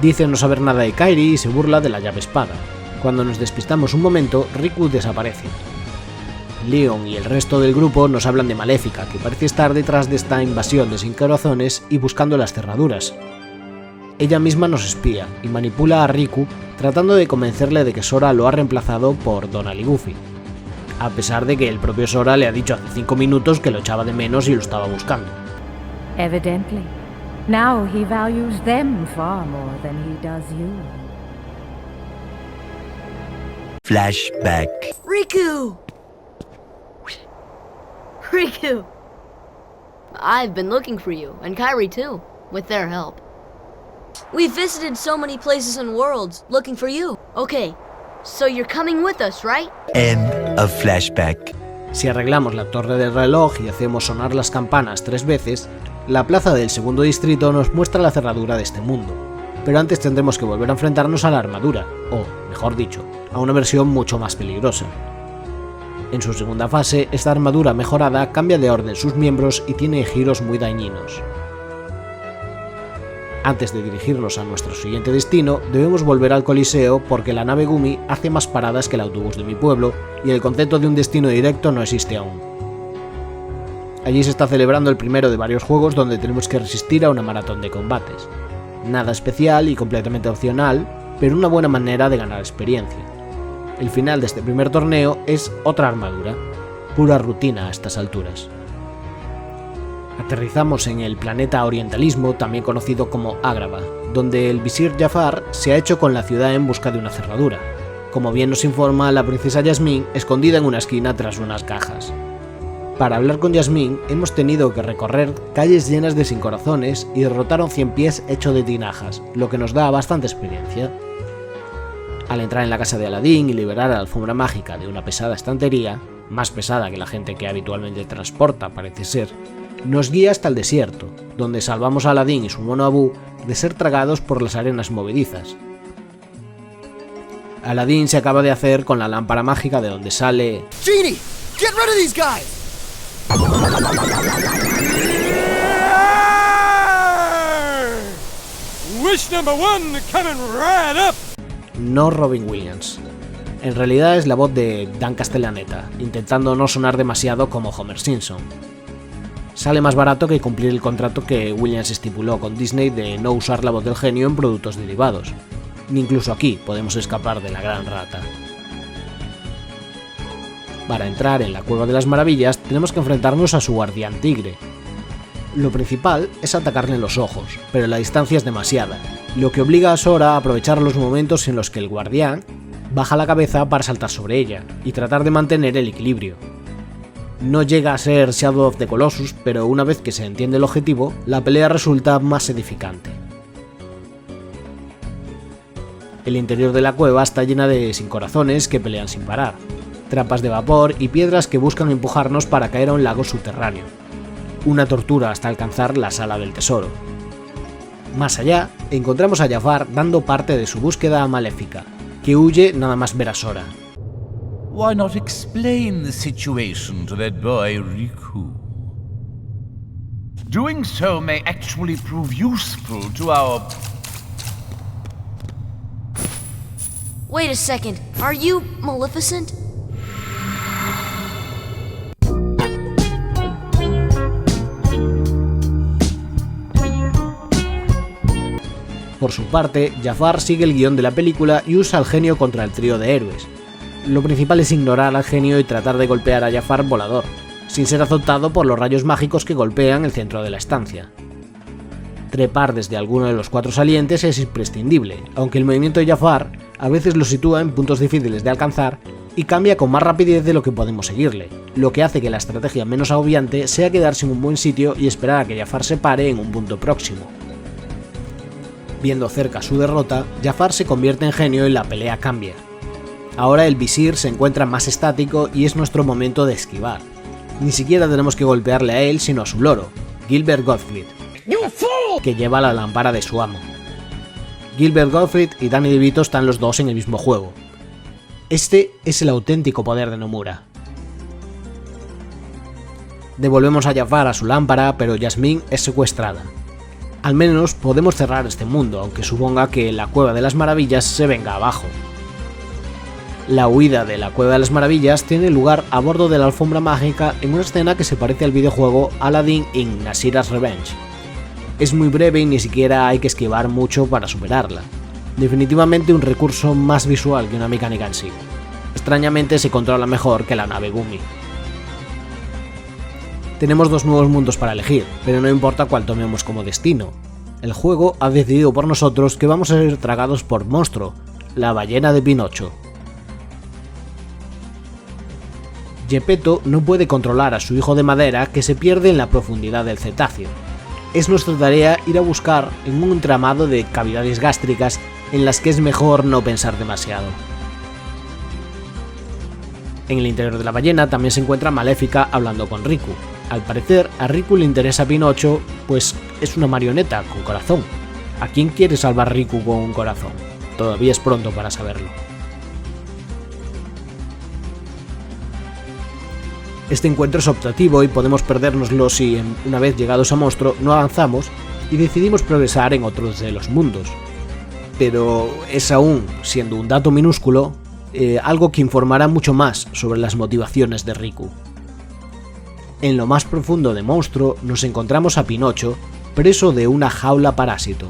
Dice no saber nada de Kairi y se burla de la llave espada. Cuando nos despistamos un momento, Riku desaparece. Leon y el resto del grupo nos hablan de Maléfica, que parece estar detrás de esta invasión de sin corazones y buscando las cerraduras. Ella misma nos espía y manipula a Riku tratando de convencerle de que Sora lo ha reemplazado por Donald y Goofy, a pesar de que el propio Sora le ha dicho hace 5 minutos que lo echaba de menos y lo estaba buscando. Evidently. Now he values them far more than he does you. Flashback. Riku! Riku! I've been looking for you, and Kairi too, with their help. We've visited so many places and worlds, looking for you. Okay, so you're coming with us, right? End of flashback. Si arreglamos la torre del reloj y hacemos sonar las campanas 3 veces, la plaza del segundo distrito nos muestra la cerradura de este mundo. Pero antes tendremos que volver a enfrentarnos a la armadura, o, mejor dicho, a una versión mucho más peligrosa. En su segunda fase, esta armadura mejorada cambia de orden sus miembros y tiene giros muy dañinos. Antes de dirigirnos a nuestro siguiente destino, debemos volver al Coliseo porque la nave Gumi hace más paradas que el autobús de mi pueblo y el concepto de un destino directo no existe aún. Allí se está celebrando el primero de varios juegos donde tenemos que resistir a una maratón de combates. Nada especial y completamente opcional, pero una buena manera de ganar experiencia. El final de este primer torneo es otra armadura, pura rutina a estas alturas. Aterrizamos en el planeta Orientalismo, también conocido como Agrava, donde el visir Jafar se ha hecho con la ciudad en busca de una cerradura, como bien nos informa la princesa Yasmín escondida en una esquina tras unas cajas. Para hablar con Yasmín hemos tenido que recorrer calles llenas de sin corazones y derrotar a un 100 pies hecho de tinajas, lo que nos da bastante experiencia. Al entrar en la casa de Aladín y liberar a la alfombra mágica de una pesada estantería, más pesada que la gente que habitualmente transporta parece ser, nos guía hasta el desierto, donde salvamos a Aladín y su mono Abu de ser tragados por las arenas movedizas. Aladín se acaba de hacer con la lámpara mágica de donde sale... Genie, get rid of these guys! Wish number 1 coming right up. No Robin Williams. En realidad es la voz de Dan Castellaneta, intentando no sonar demasiado como Homer Simpson. Sale más barato que cumplir el contrato que Williams estipuló con Disney de no usar la voz del genio en productos derivados. Ni incluso aquí podemos escapar de la gran rata. Para entrar en la Cueva de las Maravillas tenemos que enfrentarnos a su guardián tigre. Lo principal es atacarle en los ojos, pero la distancia es demasiada, lo que obliga a Sora a aprovechar los momentos en los que el guardián baja la cabeza para saltar sobre ella y tratar de mantener el equilibrio. No llega a ser Shadow of the Colossus, pero una vez que se entiende el objetivo, la pelea resulta más edificante. El interior de la cueva está llena de sincorazones que pelean sin parar, trampas de vapor y piedras que buscan empujarnos para caer a un lago subterráneo. Una tortura hasta alcanzar la sala del tesoro. Más allá, encontramos a Jafar dando parte de su búsqueda maléfica, que huye nada más ver a Sora. Why not explain the situation to that boy Riku? Doing so may actually prove useful to our... Wait a second, are you Maleficent? Por su parte, Jafar sigue el guión de la película y usa al genio contra el trío de héroes. Lo principal es ignorar al genio y tratar de golpear a Jafar volador, sin ser azotado por los rayos mágicos que golpean el centro de la estancia. Trepar desde alguno de los 4 salientes es imprescindible, aunque el movimiento de Jafar a veces lo sitúa en puntos difíciles de alcanzar y cambia con más rapidez de lo que podemos seguirle, lo que hace que la estrategia menos agobiante sea quedarse en un buen sitio y esperar a que Jafar se pare en un punto próximo. Viendo cerca su derrota, Jafar se convierte en genio y la pelea cambia. Ahora el visir se encuentra más estático y es nuestro momento de esquivar. Ni siquiera tenemos que golpearle a él sino a su loro, Gilbert Gottfried, que lleva la lámpara de su amo. Gilbert Gottfried y Danny DeVito están los dos en el mismo juego. Este es el auténtico poder de Nomura. Devolvemos a Jafar a su lámpara, pero Jasmine es secuestrada. Al menos podemos cerrar este mundo, aunque suponga que la Cueva de las Maravillas se venga abajo. La huida de la Cueva de las Maravillas tiene lugar a bordo de la alfombra mágica en una escena que se parece al videojuego Aladdin in Nasira's Revenge. Es muy breve y ni siquiera hay que esquivar mucho para superarla. Definitivamente un recurso más visual que una mecánica en sí. Extrañamente se controla mejor que la nave Gumi. Tenemos 2 nuevos mundos para elegir, pero no importa cuál tomemos como destino. El juego ha decidido por nosotros que vamos a ser tragados por Monstruo, la ballena de Pinocho. Geppetto no puede controlar a su hijo de madera que se pierde en la profundidad del cetáceo. Es nuestra tarea ir a buscar en un entramado de cavidades gástricas en las que es mejor no pensar demasiado. En el interior de la ballena también se encuentra Maléfica hablando con Riku. Al parecer, a Riku le interesa Pinocho, pues es una marioneta con corazón. ¿A quién quiere salvar Riku con un corazón? Todavía es pronto para saberlo. Este encuentro es optativo y podemos perdérnoslo si, una vez llegados a Monstruo, no avanzamos y decidimos progresar en otros de los mundos. Pero es aún, siendo un dato minúsculo, algo que informará mucho más sobre las motivaciones de Riku. En lo más profundo de Monstruo nos encontramos a Pinocho, preso de una jaula parásito.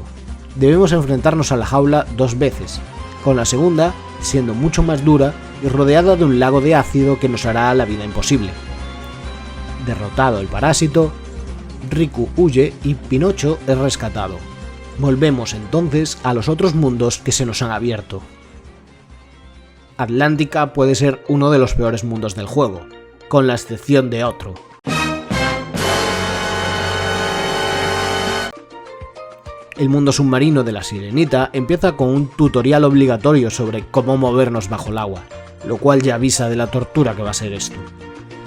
Debemos enfrentarnos a la jaula 2 veces, con la segunda siendo mucho más dura y rodeada de un lago de ácido que nos hará la vida imposible. Derrotado el parásito, Riku huye y Pinocho es rescatado. Volvemos entonces a los otros mundos que se nos han abierto. Atlántica puede ser uno de los peores mundos del juego, con la excepción de otro. El mundo submarino de la Sirenita empieza con un tutorial obligatorio sobre cómo movernos bajo el agua, lo cual ya avisa de la tortura que va a ser esto.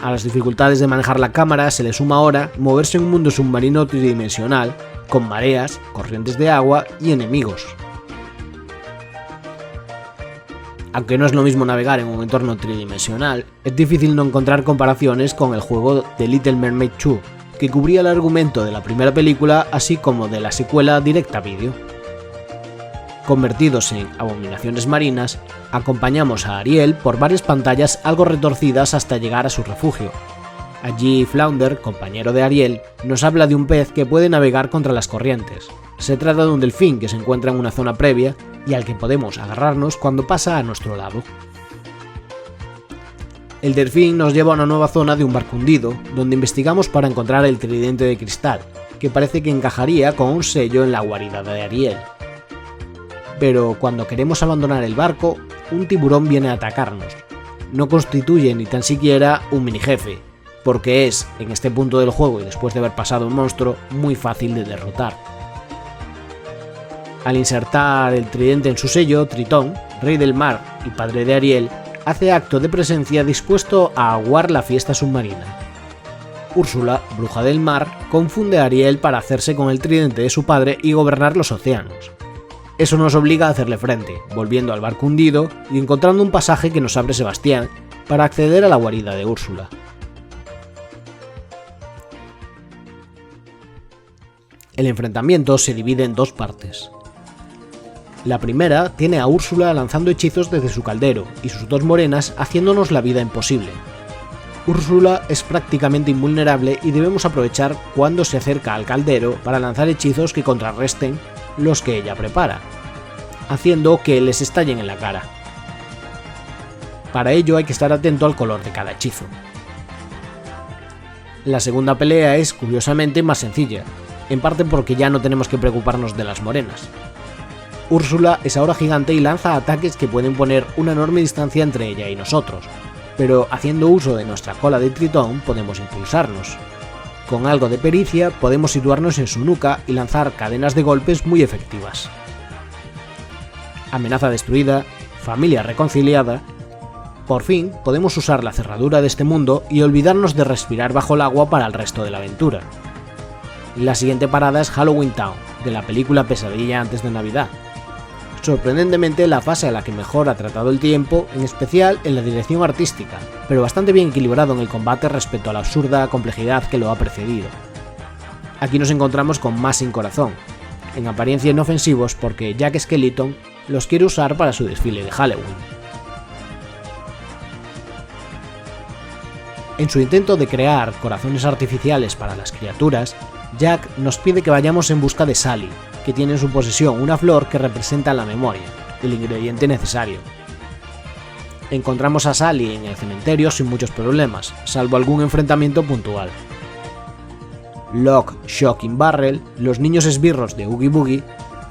A las dificultades de manejar la cámara se le suma ahora moverse en un mundo submarino tridimensional, con mareas, corrientes de agua y enemigos. Aunque no es lo mismo navegar en un entorno tridimensional, es difícil no encontrar comparaciones con el juego The Little Mermaid 2, que cubría el argumento de la primera película así como de la secuela directa a vídeo. Convertidos en abominaciones marinas, acompañamos a Ariel por varias pantallas algo retorcidas hasta llegar a su refugio. Allí Flounder, compañero de Ariel, nos habla de un pez que puede navegar contra las corrientes. Se trata de un delfín que se encuentra en una zona previa y al que podemos agarrarnos cuando pasa a nuestro lado. El delfín nos lleva a una nueva zona de un barco hundido, donde investigamos para encontrar el tridente de cristal, que parece que encajaría con un sello en la guarida de Ariel. Pero cuando queremos abandonar el barco, un tiburón viene a atacarnos. No constituye ni tan siquiera un mini jefe, porque es, en este punto del juego y después de haber pasado un monstruo, muy fácil de derrotar. Al insertar el tridente en su sello, Tritón, rey del mar y padre de Ariel, hace acto de presencia dispuesto a aguar la fiesta submarina. Úrsula, bruja del mar, confunde a Ariel para hacerse con el tridente de su padre y gobernar los océanos. Eso nos obliga a hacerle frente, volviendo al barco hundido y encontrando un pasaje que nos abre Sebastián para acceder a la guarida de Úrsula. El enfrentamiento se divide en dos partes. La primera tiene a Úrsula lanzando hechizos desde su caldero y sus dos morenas haciéndonos la vida imposible. Úrsula es prácticamente invulnerable y debemos aprovechar cuando se acerca al caldero para lanzar hechizos que contrarresten los que ella prepara, haciendo que les estallen en la cara. Para ello hay que estar atento al color de cada hechizo. La segunda pelea es, curiosamente, más sencilla, en parte porque ya no tenemos que preocuparnos de las morenas. Úrsula es ahora gigante y lanza ataques que pueden poner una enorme distancia entre ella y nosotros, pero haciendo uso de nuestra cola de tritón podemos impulsarnos. Con algo de pericia podemos situarnos en su nuca y lanzar cadenas de golpes muy efectivas. Amenaza destruida, familia reconciliada. Por fin podemos usar la cerradura de este mundo y olvidarnos de respirar bajo el agua para el resto de la aventura. La siguiente parada es Halloween Town, de la película Pesadilla antes de Navidad. Sorprendentemente la fase a la que mejor ha tratado el tiempo, en especial en la dirección artística, pero bastante bien equilibrado en el combate respecto a la absurda complejidad que lo ha precedido. Aquí nos encontramos con más sin corazón, en apariencia inofensivos porque Jack Skellington los quiere usar para su desfile de Halloween. En su intento de crear corazones artificiales para las criaturas, Jack nos pide que vayamos en busca de Sally, que tiene en su posesión una flor que representa la memoria, el ingrediente necesario. Encontramos a Sally en el cementerio sin muchos problemas, salvo algún enfrentamiento puntual. Lock, Shock y Barrel, los niños esbirros de Oogie Boogie,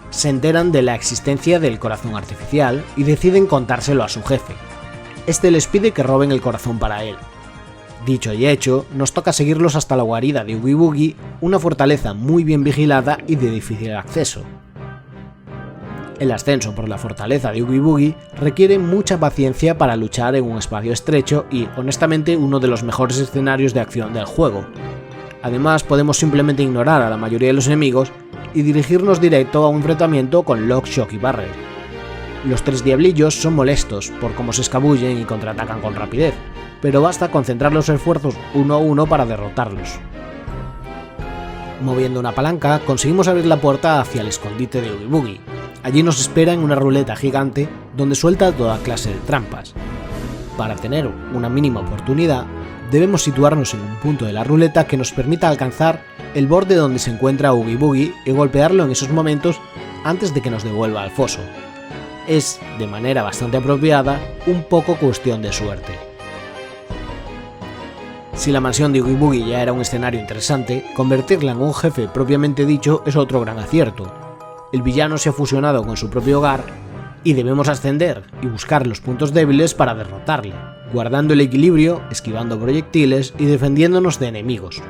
se enteran de la existencia del corazón artificial y deciden contárselo a su jefe. Este les pide que roben el corazón para él. Dicho y hecho, nos toca seguirlos hasta la guarida de Oogie Boogie, una fortaleza muy bien vigilada y de difícil acceso. El ascenso por la fortaleza de Oogie Boogie requiere mucha paciencia para luchar en un espacio estrecho y, honestamente, uno de los mejores escenarios de acción del juego. Además, podemos simplemente ignorar a la mayoría de los enemigos y dirigirnos directo a un enfrentamiento con Lock, Shock y Barrel. Los tres diablillos son molestos por cómo se escabullen y contraatacan con rapidez, pero basta concentrar los esfuerzos uno a uno para derrotarlos. Moviendo una palanca, conseguimos abrir la puerta hacia el escondite de Oogie Boogie. Allí nos espera en una ruleta gigante donde suelta toda clase de trampas. Para tener una mínima oportunidad, debemos situarnos en un punto de la ruleta que nos permita alcanzar el borde donde se encuentra Oogie Boogie y golpearlo en esos momentos antes de que nos devuelva al foso. Es, de manera bastante apropiada, un poco cuestión de suerte. Si la mansión de Oogie Boogie ya era un escenario interesante, convertirla en un jefe propiamente dicho es otro gran acierto. El villano se ha fusionado con su propio hogar y debemos ascender y buscar los puntos débiles para derrotarle, guardando el equilibrio, esquivando proyectiles y defendiéndonos de enemigos.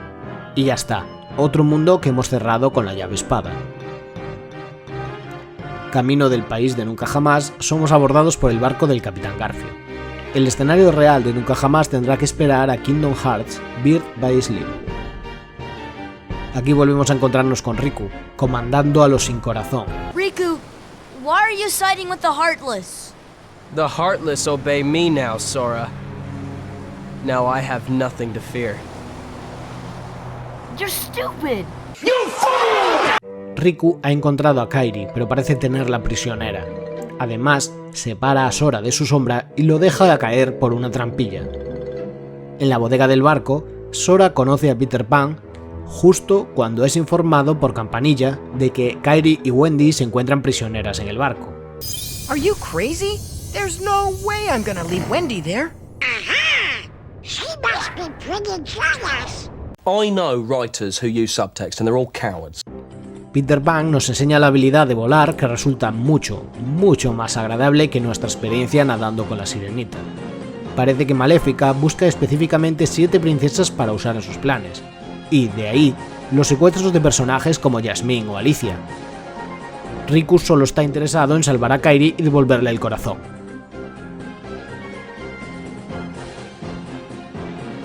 Y ya está, otro mundo que hemos cerrado con la llave espada. Camino del país de Nunca Jamás, somos abordados por el barco del Capitán Garfio. El escenario real de Nunca Jamás tendrá que esperar a Kingdom Hearts Birth by Sleep. Aquí volvemos a encontrarnos con Riku, comandando a los sin corazón. Riku, why are you siding with the Heartless? The Heartless obey me now, Sora. Now I have nothing to fear. You're stupid! Riku ha encontrado a Kairi, pero parece tenerla prisionera. Además, separa a Sora de su sombra y lo deja caer por una trampilla. En la bodega del barco, Sora conoce a Peter Pan justo cuando es informado por Campanilla de que Kairi y Wendy se encuentran prisioneras en el barco. Are you crazy? There's no way I'm gonna leave Wendy there. She must be pretty jealous. I know writers who use subtext and they're all cowards. Peter Pan nos enseña la habilidad de volar que resulta mucho más agradable que nuestra experiencia nadando con la sirenita. Parece que Maléfica busca específicamente 7 princesas para usar en sus planes, y de ahí los secuestros de personajes como Jasmine o Alicia. Riku solo está interesado en salvar a Kairi y devolverle el corazón.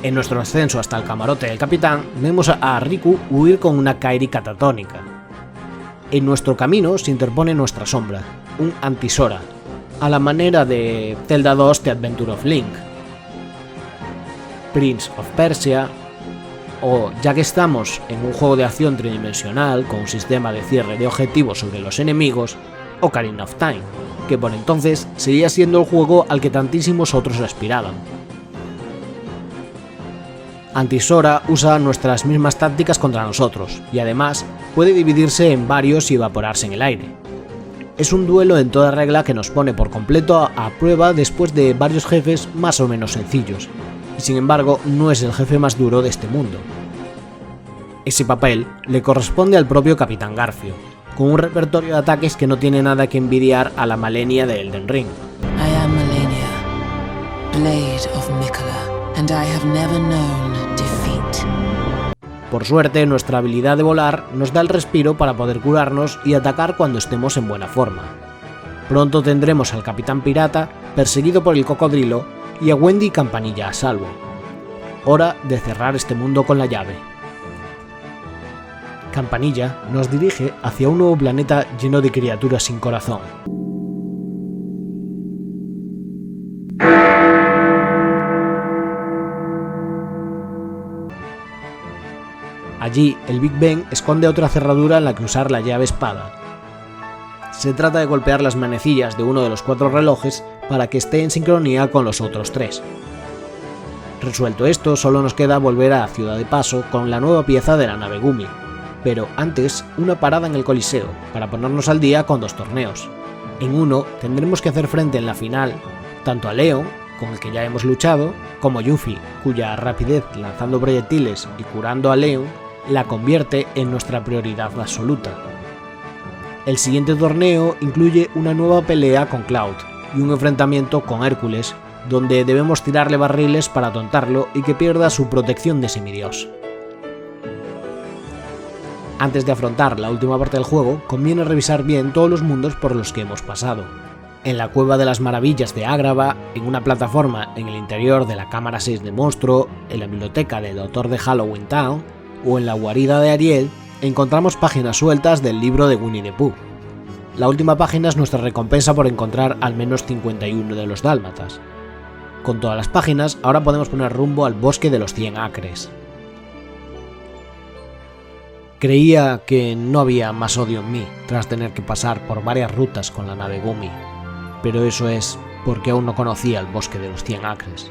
En nuestro ascenso hasta el camarote del capitán, vemos a Riku huir con una Kairi catatónica. En nuestro camino se interpone nuestra sombra, un Anti-Sora, a la manera de Zelda 2 The Adventure of Link, Prince of Persia, o ya que estamos en un juego de acción tridimensional con un sistema de cierre de objetivos sobre los enemigos, Ocarina of Time, que por entonces seguía siendo el juego al que tantísimos otros aspiraban. Anti-Sora usa nuestras mismas tácticas contra nosotros, y además puede dividirse en varios y evaporarse en el aire. Es un duelo en toda regla que nos pone por completo a prueba después de varios jefes más o menos sencillos, y sin embargo no es el jefe más duro de este mundo. Ese papel le corresponde al propio Capitán Garfio, con un repertorio de ataques que no tiene nada que envidiar a la Malenia de Elden Ring. I am Malenia, Blade of Miquella, and I have never known defeat. Por suerte, nuestra habilidad de volar nos da el respiro para poder curarnos y atacar cuando estemos en buena forma. Pronto tendremos al Capitán Pirata perseguido por el cocodrilo y a Wendy y Campanilla a salvo. Hora de cerrar este mundo con la llave. Campanilla nos dirige hacia un nuevo planeta lleno de criaturas sin corazón. Allí, el Big Ben esconde otra cerradura en la que usar la llave espada. Se trata de golpear las manecillas de uno de los 4 relojes para que esté en sincronía con los otros 3. Resuelto esto, solo nos queda volver a Ciudad de Paso con la nueva pieza de la nave Gumi, pero antes una parada en el Coliseo para ponernos al día con 2 torneos. En uno tendremos que hacer frente en la final tanto a Leon, con el que ya hemos luchado, como Yuffie, cuya rapidez lanzando proyectiles y curando a Leon la convierte en nuestra prioridad absoluta. El siguiente torneo incluye una nueva pelea con Cloud y un enfrentamiento con Hércules, donde debemos tirarle barriles para tontarlo y que pierda su protección de semidios. Antes de afrontar la última parte del juego, conviene revisar bien todos los mundos por los que hemos pasado. En la Cueva de las Maravillas de Agrava, en una plataforma en el interior de la Cámara 6 de Monstruo, en la biblioteca del Doctor de Halloween Town o en la guarida de Ariel, encontramos páginas sueltas del libro de Winnie the Pooh. La última página es nuestra recompensa por encontrar al menos 51 de los dálmatas. Con todas las páginas, ahora podemos poner rumbo al bosque de los 100 acres. Creía que no había más odio en mí tras tener que pasar por varias rutas con la nave Gumi, pero eso es porque aún no conocía el bosque de los 100 acres.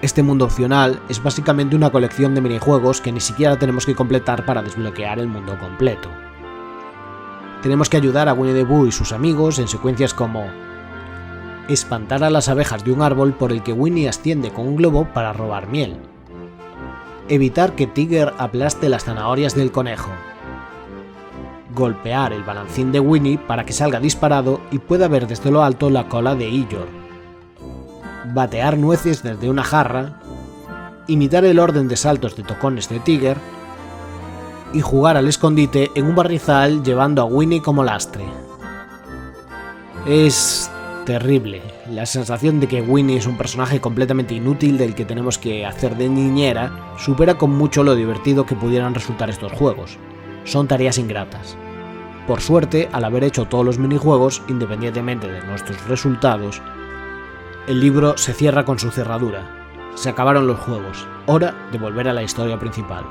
Este mundo opcional es básicamente una colección de minijuegos que ni siquiera tenemos que completar para desbloquear el mundo completo. Tenemos que ayudar a Winnie the Pooh y sus amigos en secuencias como espantar a las abejas de un árbol por el que Winnie asciende con un globo para robar miel, evitar que Tigger aplaste las zanahorias del conejo, golpear el balancín de Winnie para que salga disparado y pueda ver desde lo alto la cola de Eeyore, batear nueces desde una jarra, imitar el orden de saltos de tocones de Tigger y jugar al escondite en un barrizal llevando a Winnie como lastre. Es terrible la sensación de que Winnie es un personaje completamente inútil del que tenemos que hacer de niñera supera con mucho lo divertido que pudieran resultar estos juegos. Son tareas ingratas. Por suerte, al haber hecho todos los minijuegos, independientemente de nuestros resultados, el libro se cierra con su cerradura. Se acabaron los juegos. Hora de volver a la historia principal.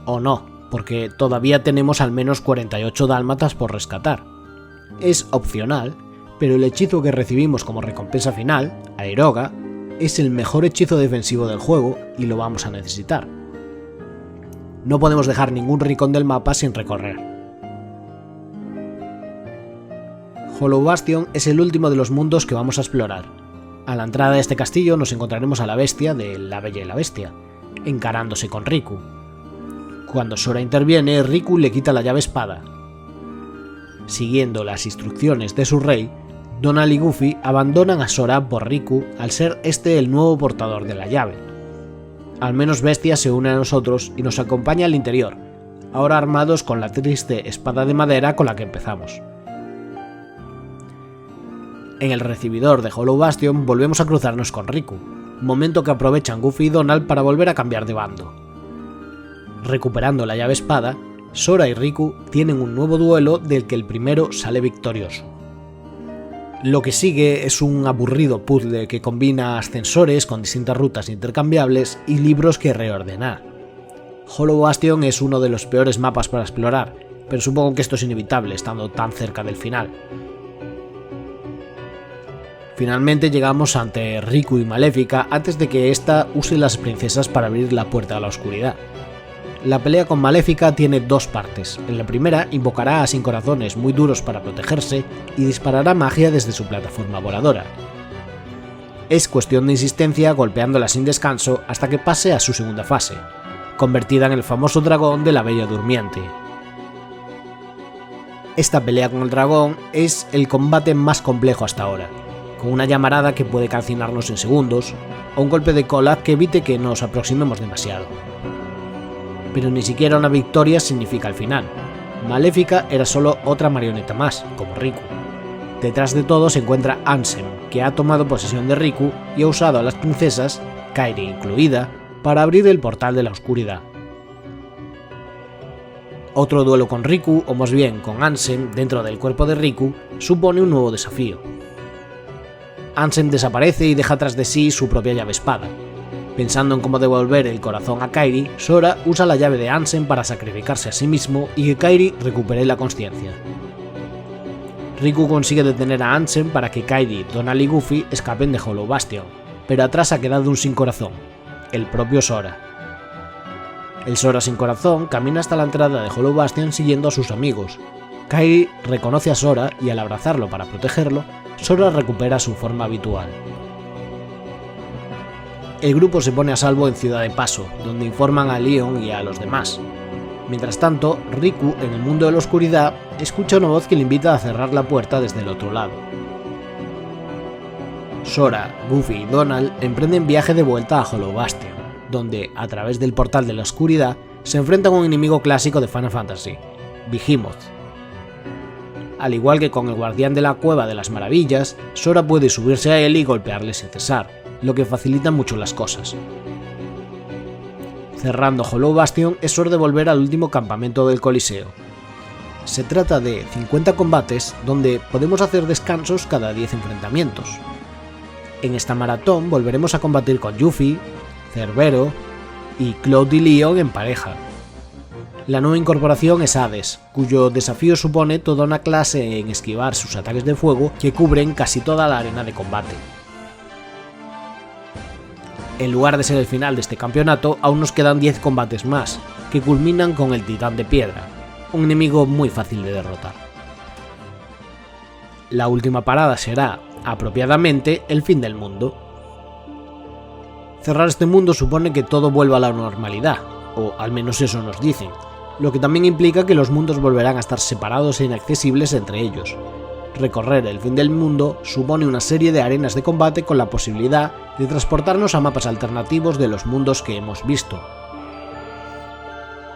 O no, porque todavía tenemos al menos 48 dálmatas por rescatar. Es opcional, pero el hechizo que recibimos como recompensa final, Aeroga, es el mejor hechizo defensivo del juego y lo vamos a necesitar. No podemos dejar ningún rincón del mapa sin recorrer. Hollow Bastion es el último de los mundos que vamos a explorar. A la entrada de este castillo nos encontraremos a la bestia de La Bella y la Bestia, encarándose con Riku. Cuando Sora interviene, Riku le quita la llave espada. Siguiendo las instrucciones de su rey, Donald y Goofy abandonan a Sora por Riku al ser este el nuevo portador de la llave. Al menos Bestia se une a nosotros y nos acompaña al interior, ahora armados con la triste espada de madera con la que empezamos. En el recibidor de Hollow Bastion volvemos a cruzarnos con Riku, momento que aprovechan Goofy y Donald para volver a cambiar de bando. Recuperando la llave espada, Sora y Riku tienen un nuevo duelo del que el primero sale victorioso. Lo que sigue es un aburrido puzzle que combina ascensores con distintas rutas intercambiables y libros que reordenar. Hollow Bastion es uno de los peores mapas para explorar, pero supongo que esto es inevitable estando tan cerca del final. Finalmente llegamos ante Riku y Maléfica antes de que ésta use las princesas para abrir la puerta a la oscuridad. La pelea con Maléfica tiene dos partes. En la primera invocará a Sin Corazones muy duros para protegerse y disparará magia desde su plataforma voladora. Es cuestión de insistencia golpeándola sin descanso hasta que pase a su segunda fase, convertida en el famoso dragón de la Bella Durmiente. Esta pelea con el dragón es el combate más complejo hasta ahora, con una llamarada que puede calcinarnos en segundos, o un golpe de cola que evite que nos aproximemos demasiado. Pero ni siquiera una victoria significa el final. Maléfica era solo otra marioneta más, como Riku. Detrás de todo se encuentra Ansem, que ha tomado posesión de Riku y ha usado a las princesas, Kairi incluida, para abrir el portal de la oscuridad. Otro duelo con Riku, o más bien con Ansem, dentro del cuerpo de Riku, supone un nuevo desafío. Ansem desaparece y deja tras de sí su propia llave espada. Pensando en cómo devolver el corazón a Kairi, Sora usa la llave de Ansem para sacrificarse a sí mismo y que Kairi recupere la consciencia. Riku consigue detener a Ansem para que Kairi, Donald y Goofy escapen de Hollow Bastion, pero atrás ha quedado un sin corazón, el propio Sora. El Sora sin corazón camina hasta la entrada de Hollow Bastion siguiendo a sus amigos. Kairi reconoce a Sora y al abrazarlo para protegerlo, Sora recupera su forma habitual. El grupo se pone a salvo en Ciudad de Paso, donde informan a Leon y a los demás. Mientras tanto, Riku, en el mundo de la oscuridad, escucha una voz que le invita a cerrar la puerta desde el otro lado. Sora, Goofy y Donald emprenden viaje de vuelta a Hollow Bastion, donde, a través del portal de la oscuridad, se enfrentan a un enemigo clásico de Final Fantasy, Behemoth. Al igual que con el guardián de la Cueva de las Maravillas, Sora puede subirse a él y golpearle sin cesar, lo que facilita mucho las cosas. Cerrando Hollow Bastion es hora de volver al último campamento del Coliseo. Se trata de 50 combates donde podemos hacer descansos cada 10 enfrentamientos. En esta maratón volveremos a combatir con Yuffie, Cerbero y Cloud y Leon en pareja. La nueva incorporación es Hades, cuyo desafío supone toda una clase en esquivar sus ataques de fuego que cubren casi toda la arena de combate. En lugar de ser el final de este campeonato, aún nos quedan 10 combates más, que culminan con el Titán de Piedra, un enemigo muy fácil de derrotar. La última parada será, apropiadamente, el fin del mundo. Cerrar este mundo supone que todo vuelva a la normalidad, o al menos eso nos dicen, lo que también implica que los mundos volverán a estar separados e inaccesibles entre ellos. Recorrer el fin del mundo supone una serie de arenas de combate con la posibilidad de transportarnos a mapas alternativos de los mundos que hemos visto.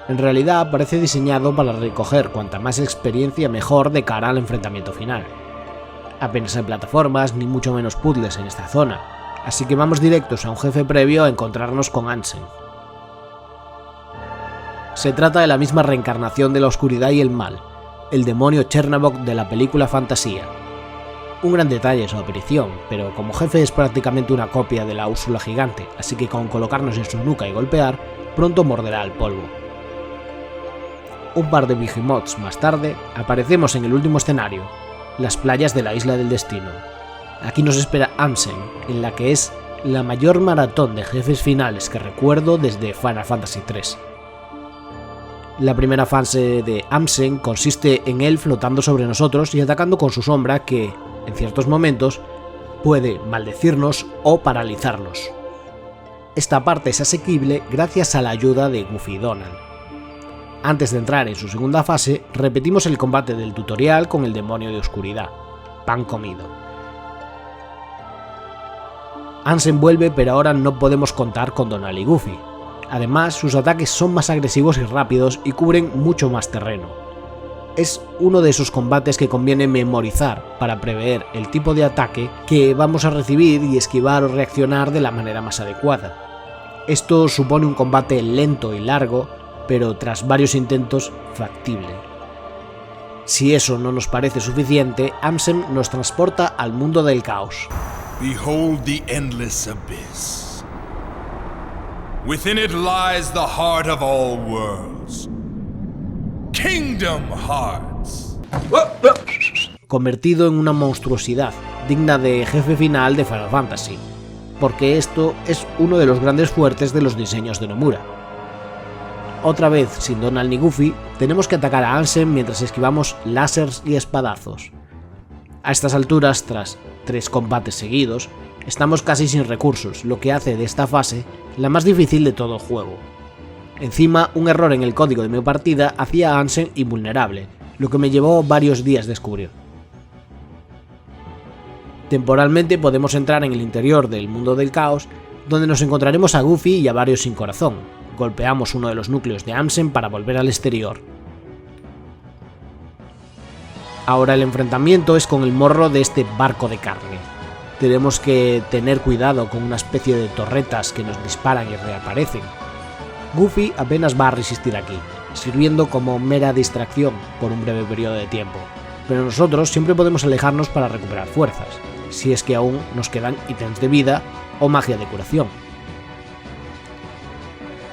En realidad parece diseñado para recoger cuanta más experiencia mejor de cara al enfrentamiento final. Apenas hay plataformas ni mucho menos puzzles en esta zona, así que vamos directos a un jefe previo a encontrarnos con Ansem. Se trata de la misma reencarnación de la oscuridad y el mal, el demonio Chernabog de la película Fantasía. Un gran detalle su aparición, pero como jefe es prácticamente una copia de la Úrsula gigante, así que con colocarnos en su nuca y golpear, pronto morderá el polvo. Un par de Behemoths más tarde, aparecemos en el último escenario, las playas de la Isla del Destino. Aquí nos espera Ansem, en la que es la mayor maratón de jefes finales que recuerdo desde Final Fantasy III. La primera fase de Ansem consiste en él flotando sobre nosotros y atacando con su sombra que, en ciertos momentos, puede maldecirnos o paralizarnos. esta parte es asequible gracias a la ayuda de Goofy y Donald. Antes de entrar en su segunda fase, repetimos el combate del tutorial con el demonio de oscuridad, pan comido. Ansem vuelve, pero ahora no podemos contar con Donald y Goofy. Además, sus ataques son más agresivos y rápidos y cubren mucho más terreno. Es uno de esos combates que conviene memorizar para prever el tipo de ataque que vamos a recibir y esquivar o reaccionar de la manera más adecuada. Esto supone un combate lento y largo, pero tras varios intentos, factible. Si eso no nos parece suficiente, Ansem nos transporta al mundo del caos. Behold the endless abyss. Within it lies the heart of all worlds. Kingdom Hearts. Convertido en una monstruosidad, digna de jefe final de Final Fantasy, porque esto es uno de los grandes fuertes de los diseños de Nomura. Otra vez sin Donald ni Goofy, tenemos que atacar a Ansem mientras esquivamos láseres y espadazos. A estas alturas, tras 3 combates seguidos, estamos casi sin recursos, lo que hace de esta fase la más difícil de todo el juego. Encima, un error en el código de mi partida hacía a Ansem invulnerable, lo que me llevó varios días descubrir. Temporalmente podemos entrar en el interior del mundo del caos, donde nos encontraremos a Goofy y a varios sin corazón. Golpeamos uno de los núcleos de Ansem para volver al exterior. Ahora el enfrentamiento es con el morro de este barco de carne. Tenemos que tener cuidado con una especie de torretas que nos disparan y reaparecen. Goofy apenas va a resistir aquí, sirviendo como mera distracción por un breve periodo de tiempo, pero nosotros siempre podemos alejarnos para recuperar fuerzas, si es que aún nos quedan ítems de vida o magia de curación.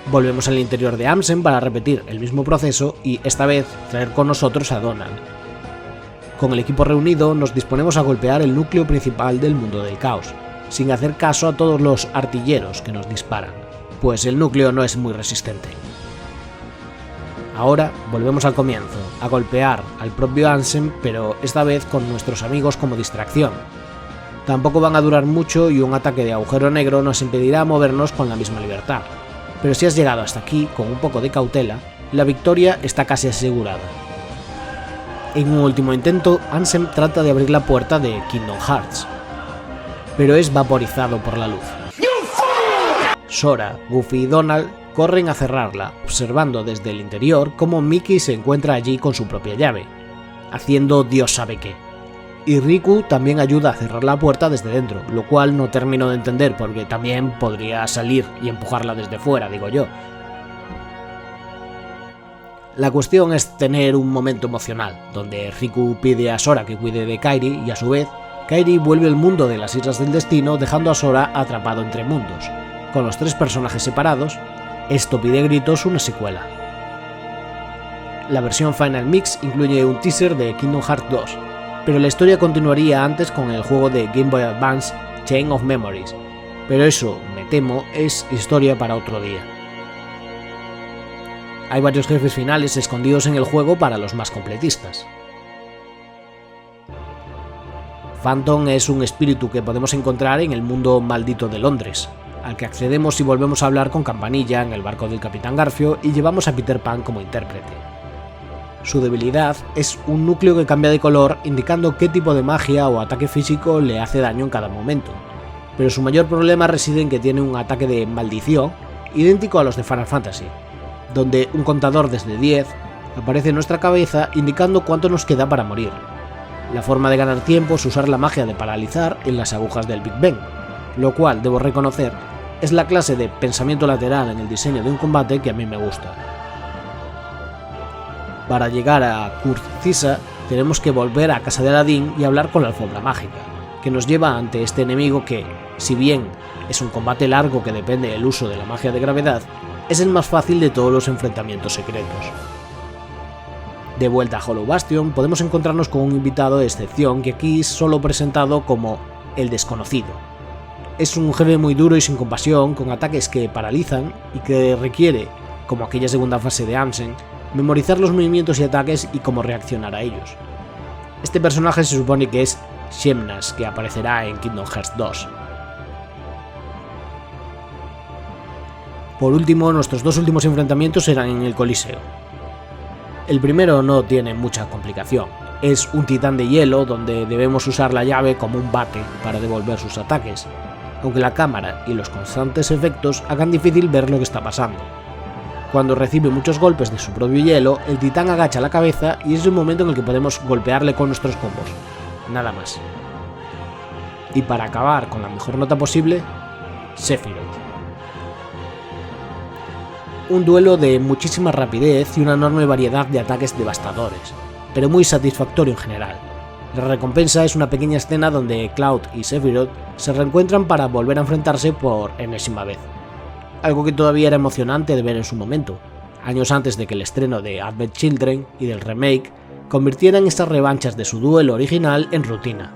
Volvemos al interior de Ansem para repetir el mismo proceso y esta vez traer con nosotros a Donald. Con el equipo reunido nos disponemos a golpear el núcleo principal del mundo del caos, sin hacer caso a todos los artilleros que nos disparan, pues el núcleo no es muy resistente. Ahora volvemos al comienzo, a golpear al propio Ansem, pero esta vez con nuestros amigos como distracción. Tampoco van a durar mucho y un ataque de agujero negro nos impedirá movernos con la misma libertad. Pero si has llegado hasta aquí con un poco de cautela, la victoria está casi asegurada. En un último intento, Ansem trata de abrir la puerta de Kingdom Hearts, pero es vaporizado por la luz. Sora, Goofy y Donald corren a cerrarla, observando desde el interior cómo Mickey se encuentra allí con su propia llave, haciendo Dios sabe qué. Y Riku también ayuda a cerrar la puerta desde dentro, lo cual no termino de entender porque también podría salir y empujarla desde fuera, digo yo. La cuestión es tener un momento emocional, donde Riku pide a Sora que cuide de Kairi y a su vez, Kairi vuelve al mundo de las Islas del Destino dejando a Sora atrapado entre mundos. Con los 3 personajes separados, esto pide a gritos una secuela. La versión Final Mix incluye un teaser de Kingdom Hearts 2, pero la historia continuaría antes con el juego de Game Boy Advance Chain of Memories, pero eso, me temo, es historia para otro día. Hay varios jefes finales escondidos en el juego para los más completistas. Phantom es un espíritu que podemos encontrar en el mundo maldito de Londres, al que accedemos si volvemos a hablar con Campanilla en el barco del Capitán Garfio y llevamos a Peter Pan como intérprete. Su debilidad es un núcleo que cambia de color indicando qué tipo de magia o ataque físico le hace daño en cada momento, pero su mayor problema reside en que tiene un ataque de maldición idéntico a los de Final Fantasy, donde un contador desde 10 aparece en nuestra cabeza indicando cuánto nos queda para morir. La forma de ganar tiempo es usar la magia de paralizar en las agujas del Big Ben, lo cual, debo reconocer, es la clase de pensamiento lateral en el diseño de un combate que a mí me gusta. Para llegar a Kurtzisa tenemos que volver a casa de Aladdin y hablar con la alfombra mágica, que nos lleva ante este enemigo que, si bien es un combate largo que depende del uso de la magia de gravedad, es el más fácil de todos los enfrentamientos secretos. De vuelta a Hollow Bastion podemos encontrarnos con un invitado de excepción que aquí es solo presentado como el desconocido. Es un jefe muy duro y sin compasión, con ataques que paralizan y que requiere, como aquella segunda fase de Ansem, memorizar los movimientos y ataques y cómo reaccionar a ellos. Este personaje se supone que es Xemnas, que aparecerá en Kingdom Hearts 2. Por último, nuestros dos últimos enfrentamientos eran en el Coliseo. El primero no tiene mucha complicación. Es un titán de hielo donde debemos usar la llave como un bate para devolver sus ataques, aunque la cámara y los constantes efectos hagan difícil ver lo que está pasando. Cuando recibe muchos golpes de su propio hielo, el titán agacha la cabeza y es el momento en el que podemos golpearle con nuestros combos. Nada más. Y para acabar con la mejor nota posible, Sephiroth. Un duelo de muchísima rapidez y una enorme variedad de ataques devastadores, pero muy satisfactorio en general. La recompensa es una pequeña escena donde Cloud y Sephiroth se reencuentran para volver a enfrentarse por enésima vez. Algo que todavía era emocionante de ver en su momento, años antes de que el estreno de Advent Children y del remake convirtieran estas revanchas de su duelo original en rutina.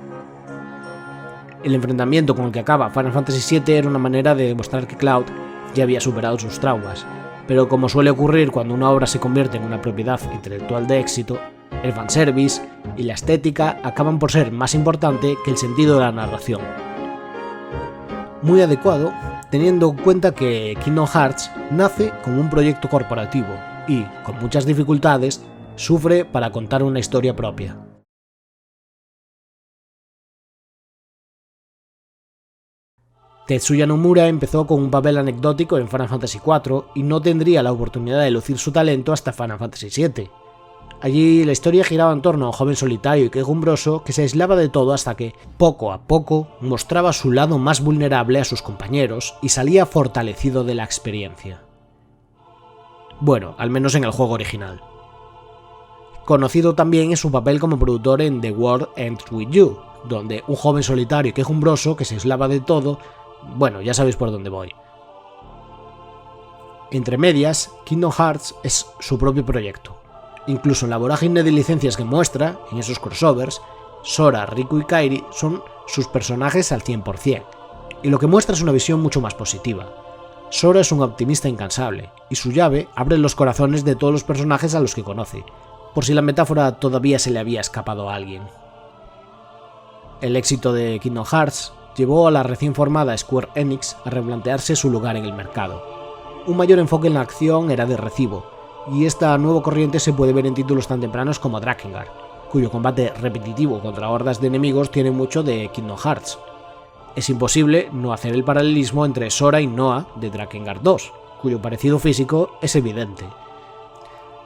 El enfrentamiento con el que acaba Final Fantasy VII era una manera de demostrar que Cloud ya había superado sus traumas, pero como suele ocurrir cuando una obra se convierte en una propiedad intelectual de éxito, el fanservice y la estética acaban por ser más importante que el sentido de la narración. Muy adecuado, teniendo en cuenta que Kingdom Hearts nace como un proyecto corporativo y, con muchas dificultades, sufre para contar una historia propia. Tetsuya Nomura empezó con un papel anecdótico en Final Fantasy IV y no tendría la oportunidad de lucir su talento hasta Final Fantasy VII. Allí la historia giraba en torno a un joven solitario y quejumbroso que se aislaba de todo hasta que, poco a poco, mostraba su lado más vulnerable a sus compañeros y salía fortalecido de la experiencia. Bueno, al menos en el juego original. Conocido también es su papel como productor en The World Ends With You, donde un joven solitario y quejumbroso que se aislaba de todo. Bueno, ya sabéis por dónde voy. Entre medias, Kingdom Hearts es su propio proyecto. Incluso en la vorágine de licencias que muestra, en esos crossovers, Sora, Riku y Kairi son sus personajes al 100%, y lo que muestra es una visión mucho más positiva. Sora es un optimista incansable, y su llave abre los corazones de todos los personajes a los que conoce, por si la metáfora todavía se le había escapado a alguien. El éxito de Kingdom Hearts llevó a la recién formada Square Enix a replantearse su lugar en el mercado. Un mayor enfoque en la acción era de recibo, y esta nueva corriente se puede ver en títulos tan tempranos como Drakengard, cuyo combate repetitivo contra hordas de enemigos tiene mucho de Kingdom Hearts. Es imposible no hacer el paralelismo entre Sora y Noah de Drakengard 2, cuyo parecido físico es evidente.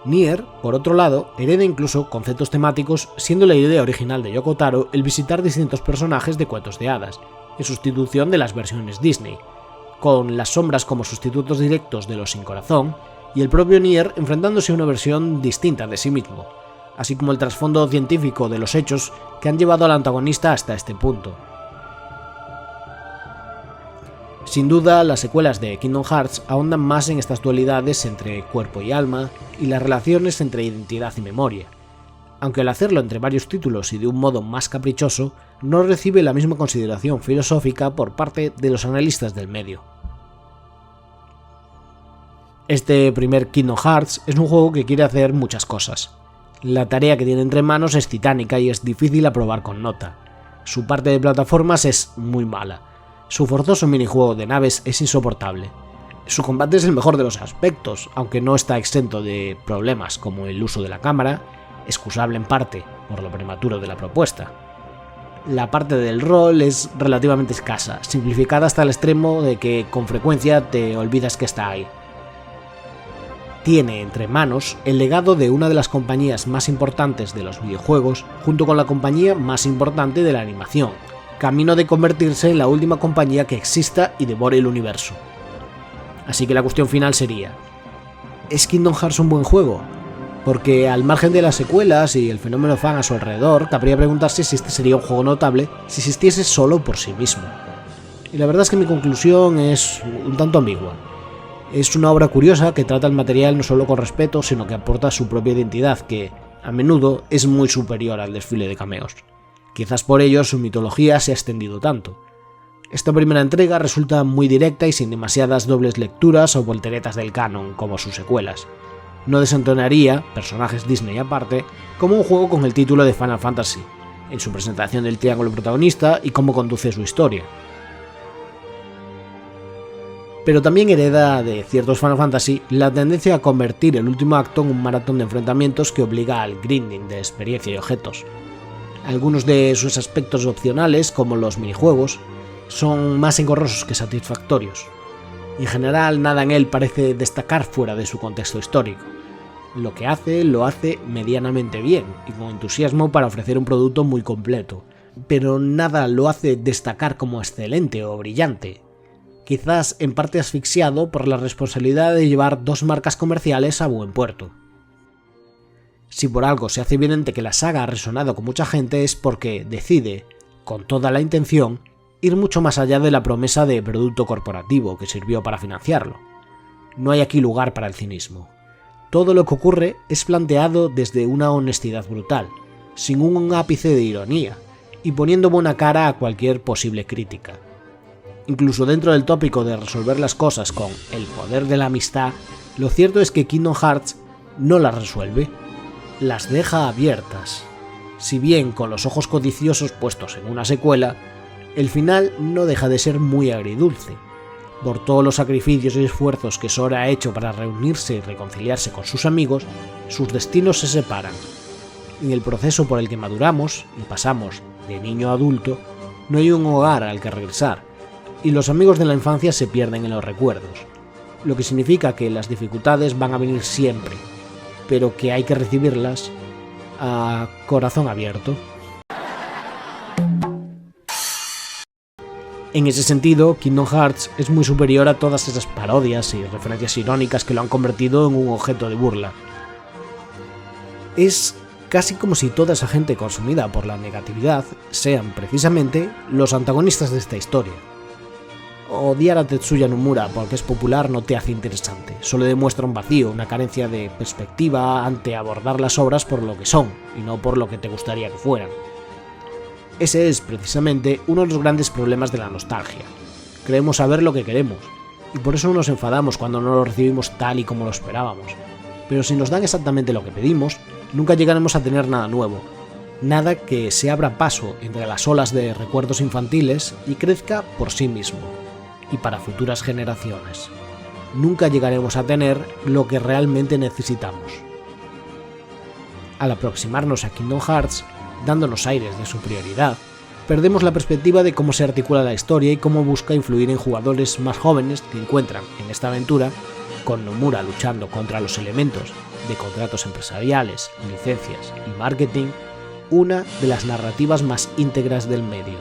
Nier, por otro lado, hereda incluso conceptos temáticos, siendo la idea original de Yoko Taro el visitar distintos personajes de cuentos de hadas, en sustitución de las versiones Disney, con las sombras como sustitutos directos de los sin corazón, y el propio Nier enfrentándose a una versión distinta de sí mismo, así como el trasfondo científico de los hechos que han llevado al antagonista hasta este punto. Sin duda, las secuelas de Kingdom Hearts ahondan más en estas dualidades entre cuerpo y alma y las relaciones entre identidad y memoria, aunque al hacerlo entre varios títulos y de un modo más caprichoso, no recibe la misma consideración filosófica por parte de los analistas del medio. Este primer Kingdom Hearts es un juego que quiere hacer muchas cosas. La tarea que tiene entre manos es titánica y es difícil aprobar con nota. Su parte de plataformas es muy mala. Su forzoso minijuego de naves es insoportable. Su combate es el mejor de los aspectos, aunque no está exento de problemas como el uso de la cámara, excusable en parte por lo prematuro de la propuesta. La parte del rol es relativamente escasa, simplificada hasta el extremo de que con frecuencia te olvidas que está ahí. Tiene entre manos el legado de una de las compañías más importantes de los videojuegos, junto con la compañía más importante de la animación, camino de convertirse en la última compañía que exista y devore el universo. Así que la cuestión final sería: ¿es Kingdom Hearts un buen juego? Porque al margen de las secuelas y el fenómeno fan a su alrededor, cabría preguntarse si este sería un juego notable si existiese solo por sí mismo. Y la verdad es que mi conclusión es un tanto ambigua. Es una obra curiosa que trata el material no solo con respeto, sino que aporta su propia identidad, que, a menudo, es muy superior al desfile de cameos. Quizás por ello su mitología se ha extendido tanto. Esta primera entrega resulta muy directa y sin demasiadas dobles lecturas o volteretas del canon, como sus secuelas. No desentonaría, personajes Disney aparte, como un juego con el título de Final Fantasy, en su presentación del triángulo protagonista y cómo conduce su historia. pero también hereda de ciertos Final Fantasy la tendencia a convertir el último acto en un maratón de enfrentamientos que obliga al grinding de experiencia y objetos. Algunos de sus aspectos opcionales, como los minijuegos, son más engorrosos que satisfactorios. En general, nada en él parece destacar fuera de su contexto histórico. Lo que hace, lo hace medianamente bien y con entusiasmo para ofrecer un producto muy completo, pero nada lo hace destacar como excelente o brillante. Quizás en parte asfixiado por la responsabilidad de llevar dos marcas comerciales a buen puerto. Si por algo se hace evidente que la saga ha resonado con mucha gente es porque decide, con toda la intención, ir mucho más allá de la promesa de producto corporativo que sirvió para financiarlo. No hay aquí lugar para el cinismo. Todo lo que ocurre es planteado desde una honestidad brutal, sin un ápice de ironía, y poniendo buena cara a cualquier posible crítica. Incluso dentro del tópico de resolver las cosas con el poder de la amistad, lo cierto es que Kingdom Hearts no las resuelve, las deja abiertas. Si bien con los ojos codiciosos puestos en una secuela, el final no deja de ser muy agridulce. Por todos los sacrificios y esfuerzos que Sora ha hecho para reunirse y reconciliarse con sus amigos, sus destinos se separan. En el proceso por el que maduramos y pasamos de niño a adulto, no hay un hogar al que regresar, y los amigos de la infancia se pierden en los recuerdos, lo que significa que las dificultades van a venir siempre, pero que hay que recibirlas a corazón abierto. En ese sentido, Kingdom Hearts es muy superior a todas esas parodias y referencias irónicas que lo han convertido en un objeto de burla. Es casi como si toda esa gente consumida por la negatividad sean precisamente los antagonistas de esta historia. Odiar a Tetsuya Nomura porque es popular no te hace interesante, solo demuestra un vacío, una carencia de perspectiva ante abordar las obras por lo que son, y no por lo que te gustaría que fueran. Ese es, precisamente, uno de los grandes problemas de la nostalgia. Creemos saber lo que queremos, y por eso nos enfadamos cuando no lo recibimos tal y como lo esperábamos. Pero si nos dan exactamente lo que pedimos, nunca llegaremos a tener nada nuevo, nada que se abra paso entre las olas de recuerdos infantiles y crezca por sí mismo, y para futuras generaciones. Nunca llegaremos a tener lo que realmente necesitamos. Al aproximarnos a Kingdom Hearts, dándonos aires de superioridad, perdemos la perspectiva de cómo se articula la historia y cómo busca influir en jugadores más jóvenes que encuentran en esta aventura, con Nomura luchando contra los elementos de contratos empresariales, licencias y marketing, una de las narrativas más íntegras del medio.